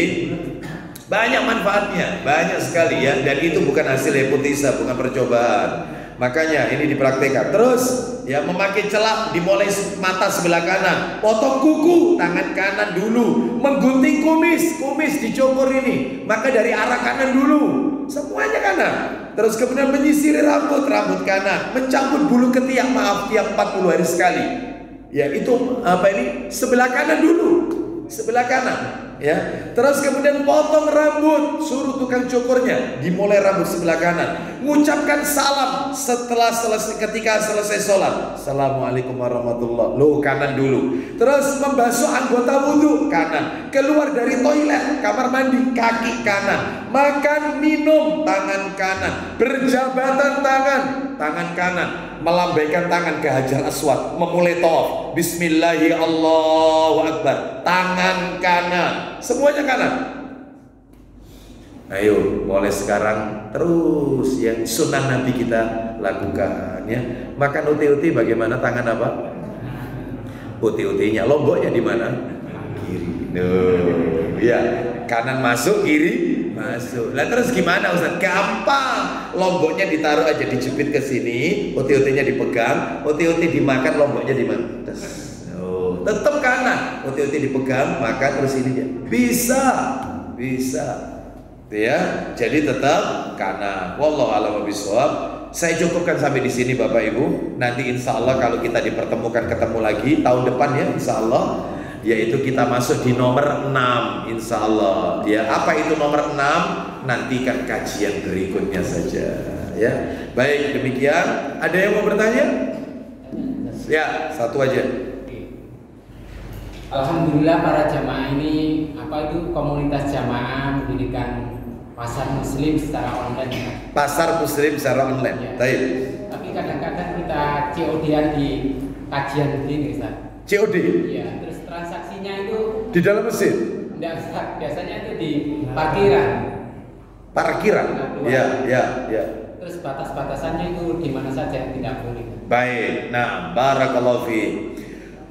banyak manfaatnya, banyak sekali ya. Dan itu bukan hasil hipotesa, bukan percobaan. Makanya ini dipraktekkan. Terus ya memakai celak dimulai mata sebelah kanan, potong kuku tangan kanan dulu, menggunting kumis dicukur ini, maka dari arah kanan dulu, semuanya kanan. Terus kemudian menyisiri rambut kanan, mencabut bulu ketiak, tiap 40 hari sekali. Ya itu sebelah kanan dulu, sebelah kanan. Ya, terus kemudian potong rambut, suruh tukang cukurnya dimulai rambut sebelah kanan, mengucapkan salam ketika selesai sholat, assalamualaikum warahmatullah, kanan dulu. Terus membasuh anggota wudhu kanan, keluar dari toilet, kamar mandi kaki kanan, makan minum tangan kanan, berjabatan tangan kanan, melambaikan tangan ke Hajar Aswad, memulai tawaf, bismillahi Allahu Akbar, tangan kanan, semuanya kanan. Ayo mulai sekarang terus yang sunnah nanti kita lakukan ya. Makan uti-uti bagaimana, tangan apa? Uti-utinya, lomboknya di mana? Kiri. Ya, kanan masuk, kiri masuk. Lah terus gimana Ustaz? Gampang. Lomboknya ditaruh aja, dijepit ke sini, uti-utinya dipegang, uti-uti dimakan, lomboknya di mana? tetap kanan. Oti-oti dipegang, maka terus ini dia. Bisa. Ya, jadi tetap kanan. Wallahu a'lam bishawab. Saya cukupkan sampai di sini Bapak Ibu. Nanti insya Allah kalau kita dipertemukan ketemu lagi tahun depan ya, insya Allah, yaitu kita masuk di nomor 6 insya Allah. Ya, apa itu nomor 6? Nantikan kajian berikutnya saja. Ya, baik demikian. Ada yang mau bertanya? Ya, satu aja. Alhamdulillah para jamaah ini komunitas jamaah pendidikan pasar muslim secara online. Pasar muslim secara online. Ya. Baik. Tapi kadang-kadang kita COD-an di kajian begini, Ustaz. COD? Iya, terus transaksinya itu di dalam mesin? Enggak, Ustaz. Biasanya itu di parkiran. Parkiran? Ya. Terus batas-batasannya itu di mana saja tidak boleh. Baik. Nah, barakallahu fi.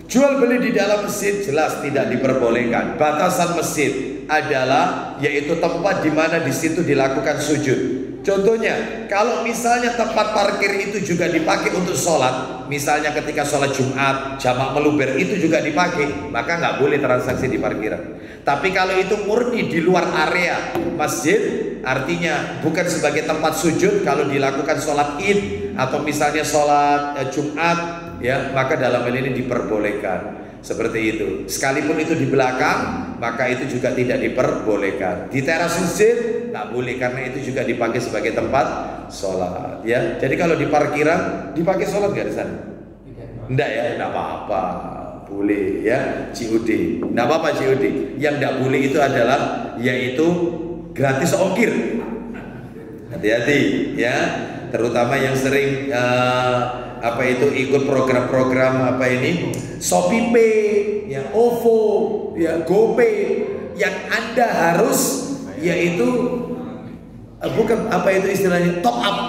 Jual beli di dalam masjid jelas tidak diperbolehkan. Batasan masjid adalah yaitu tempat di mana di situ dilakukan sujud. Contohnya, kalau misalnya tempat parkir itu juga dipakai untuk sholat, misalnya ketika sholat Jumat, jamak meluber itu juga dipakai, maka nggak boleh transaksi di parkiran. Tapi kalau itu murni di luar area masjid, artinya bukan sebagai tempat sujud, kalau dilakukan sholat Id atau misalnya sholat Jumat, ya maka dalam hal ini diperbolehkan. Seperti itu. Sekalipun itu di belakang, maka itu juga tidak diperbolehkan. Di teras masjid nggak boleh karena itu juga dipakai sebagai tempat sholat. Ya, jadi kalau di parkiran dipakai sholat nggak di sana? Enggak ya, enggak apa-apa. Boleh ya, COD. Enggak apa-apa COD. Yang enggak boleh itu adalah yaitu gratis ongkir. Hati-hati ya, terutama yang sering ikut program-program Shopee Pay, ya OVO, ya GoPay, yang Anda harus yaitu bukan istilahnya top up.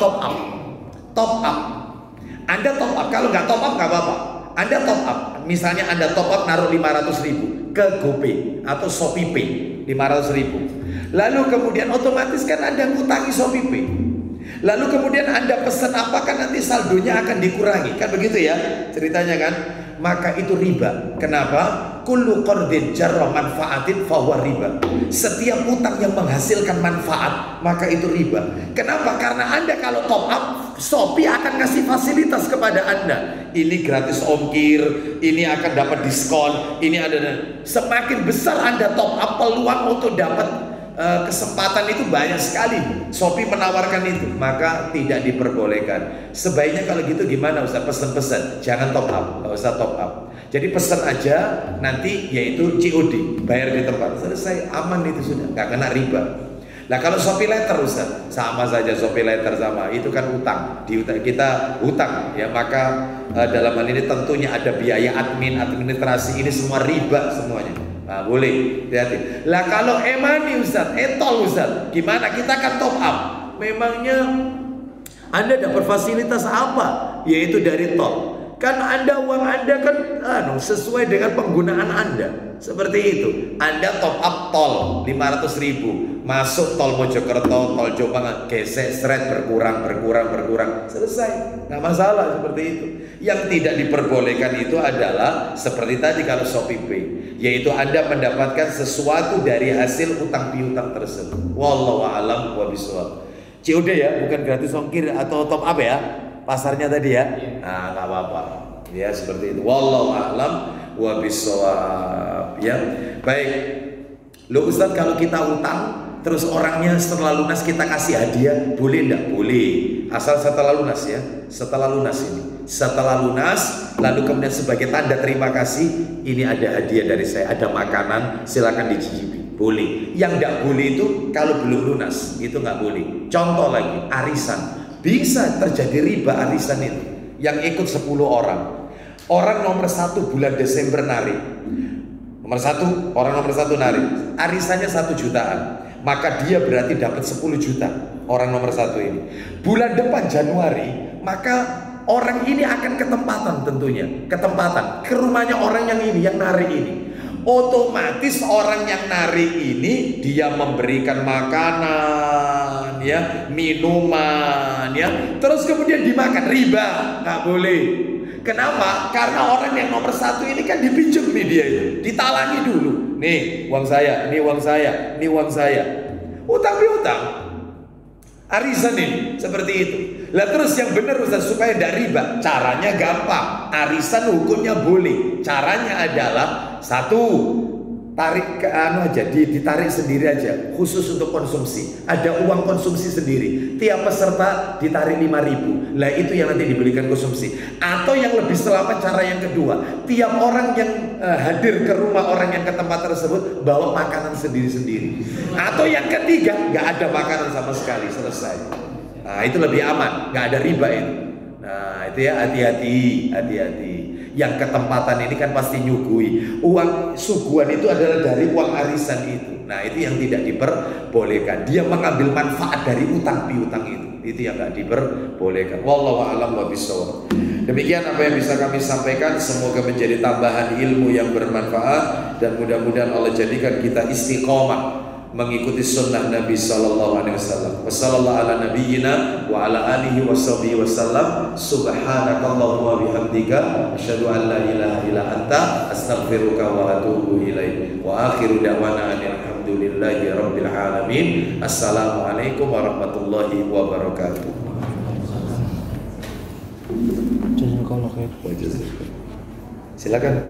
Anda top up, kalau nggak top up nggak apa-apa. Anda top up, misalnya Anda top up naruh 500.000 ke GoPay atau Shopee Pay 500.000. Lalu kemudian otomatis kan Anda ngutangi Shopee Pay. Lalu kemudian Anda pesan apa kan nanti saldonya akan dikurangi. Kan begitu ya ceritanya kan. Maka itu riba. Kenapa? Kullu qardin jarra manfaatin fahuwa riba. Setiap utang yang menghasilkan manfaat, maka itu riba. Kenapa? Karena Anda kalau top up, Shopee akan ngasih fasilitas kepada Anda. Ini gratis ongkir, ini akan dapat diskon, ini ada. Semakin besar Anda top up, peluang untuk dapat kesempatan itu banyak sekali. Shopee menawarkan itu, maka tidak diperbolehkan. Sebaiknya kalau gitu gimana Ustaz? Pesan-pesan, jangan top up, nggak usah top up. Jadi pesan aja, nanti yaitu COD, bayar di tempat, selesai, aman itu sudah, nggak kena riba. Nah kalau Shopee Letter Ustaz, sama saja Shopee Letter sama, itu kan utang, kita hutang ya, maka dalam hal ini tentunya ada biaya administrasi, ini semua riba semuanya. Nah, boleh, hati-hati. Lah kalau e-money Ustaz, tol Ustaz, gimana? Kita kan top up. Memangnya Anda dapat fasilitas apa? Yaitu dari tol. Kan uang Anda kan sesuai dengan penggunaan Anda. Seperti itu. Anda top up tol 500.000, masuk tol Mojokerto, tol Jombang, gesek seret berkurang. Selesai. Nggak masalah seperti itu. Yang tidak diperbolehkan itu adalah seperti tadi kalau Shopee Pay, yaitu Anda mendapatkan sesuatu dari hasil utang piutang tersebut. Wallahu a'lam wa bishawab. COD ya, bukan gratis ongkir atau top up ya. Pasarnya tadi ya. Nah, enggak apa-apa. Ya, seperti itu. Wallahu a'lam wa bishawab. Ya. Baik. Loh Ustaz, kalau kita utang terus orangnya setelah lunas kita kasih hadiah, boleh enggak? Boleh. Asal setelah lunas ya. Setelah lunas ini. Setelah lunas, lalu kemudian sebagai tanda terima kasih, ini ada hadiah dari saya, ada makanan, silakan dicicipi. Boleh. Yang tidak boleh itu kalau belum lunas, itu nggak boleh. Contoh lagi, arisan. Bisa terjadi riba arisan itu. Yang ikut 10 orang. Orang nomor 1 bulan Desember narik. Orang nomor satu narik. Arisannya 1 jutaan. Maka dia berarti dapat 10 juta. Orang nomor 1 ini. Bulan depan Januari, maka orang ini akan ketempatan tentunya. Ketempatan. Ke rumahnya orang yang ini, yang narik ini. Otomatis orang yang narik ini dia memberikan makanan ya, minuman ya, terus kemudian dimakan, riba, nggak boleh. Kenapa? Karena orang yang nomor satu ini kan dipinjam nih dia itu, ditalangi dulu. Nih uang saya, ini uang saya, ini uang saya. Utang piutang, arisan ini seperti itu. Lah terus yang benar Ustaz supaya tidak riba, caranya gampang. Arisan hukumnya boleh. Caranya adalah satu, tarik ke aja, ditarik sendiri aja, khusus untuk konsumsi. Ada uang konsumsi sendiri. Tiap peserta ditarik 5.000. Lah itu yang nanti diberikan konsumsi. Atau yang lebih selamat cara yang kedua, tiap orang yang hadir ke rumah orang yang ke tempat tersebut bawa makanan sendiri-sendiri. Atau yang ketiga, nggak ada makanan sama sekali, selesai. Nah itu lebih aman, nggak ada riba itu. Nah itu ya, hati-hati. Yang ketempatan ini kan pasti nyugui. Uang suguhan itu adalah dari uang arisan itu. Nah itu yang tidak diperbolehkan. Dia mengambil manfaat dari utang piutang itu yang tidak diperbolehkan. Wallahu a'lam bishawab. Demikian apa yang bisa kami sampaikan. Semoga menjadi tambahan ilmu yang bermanfaat, dan mudah-mudahan Allah jadikan kita istiqomah mengikuti sunnah Nabi sallallahu alaihi wasallam. Wassallallahu ala nabiyyina wa ala alihi washabihi wasallam. Subhanakallahumma bihamdika asyhadu an la ilaha illa anta astaghfiruka wa atubu ilaik. Wa akhiru da'wana alhamdulillahi rabbil alamin. Assalamualaikum warahmatullahi wabarakatuh. Silakan.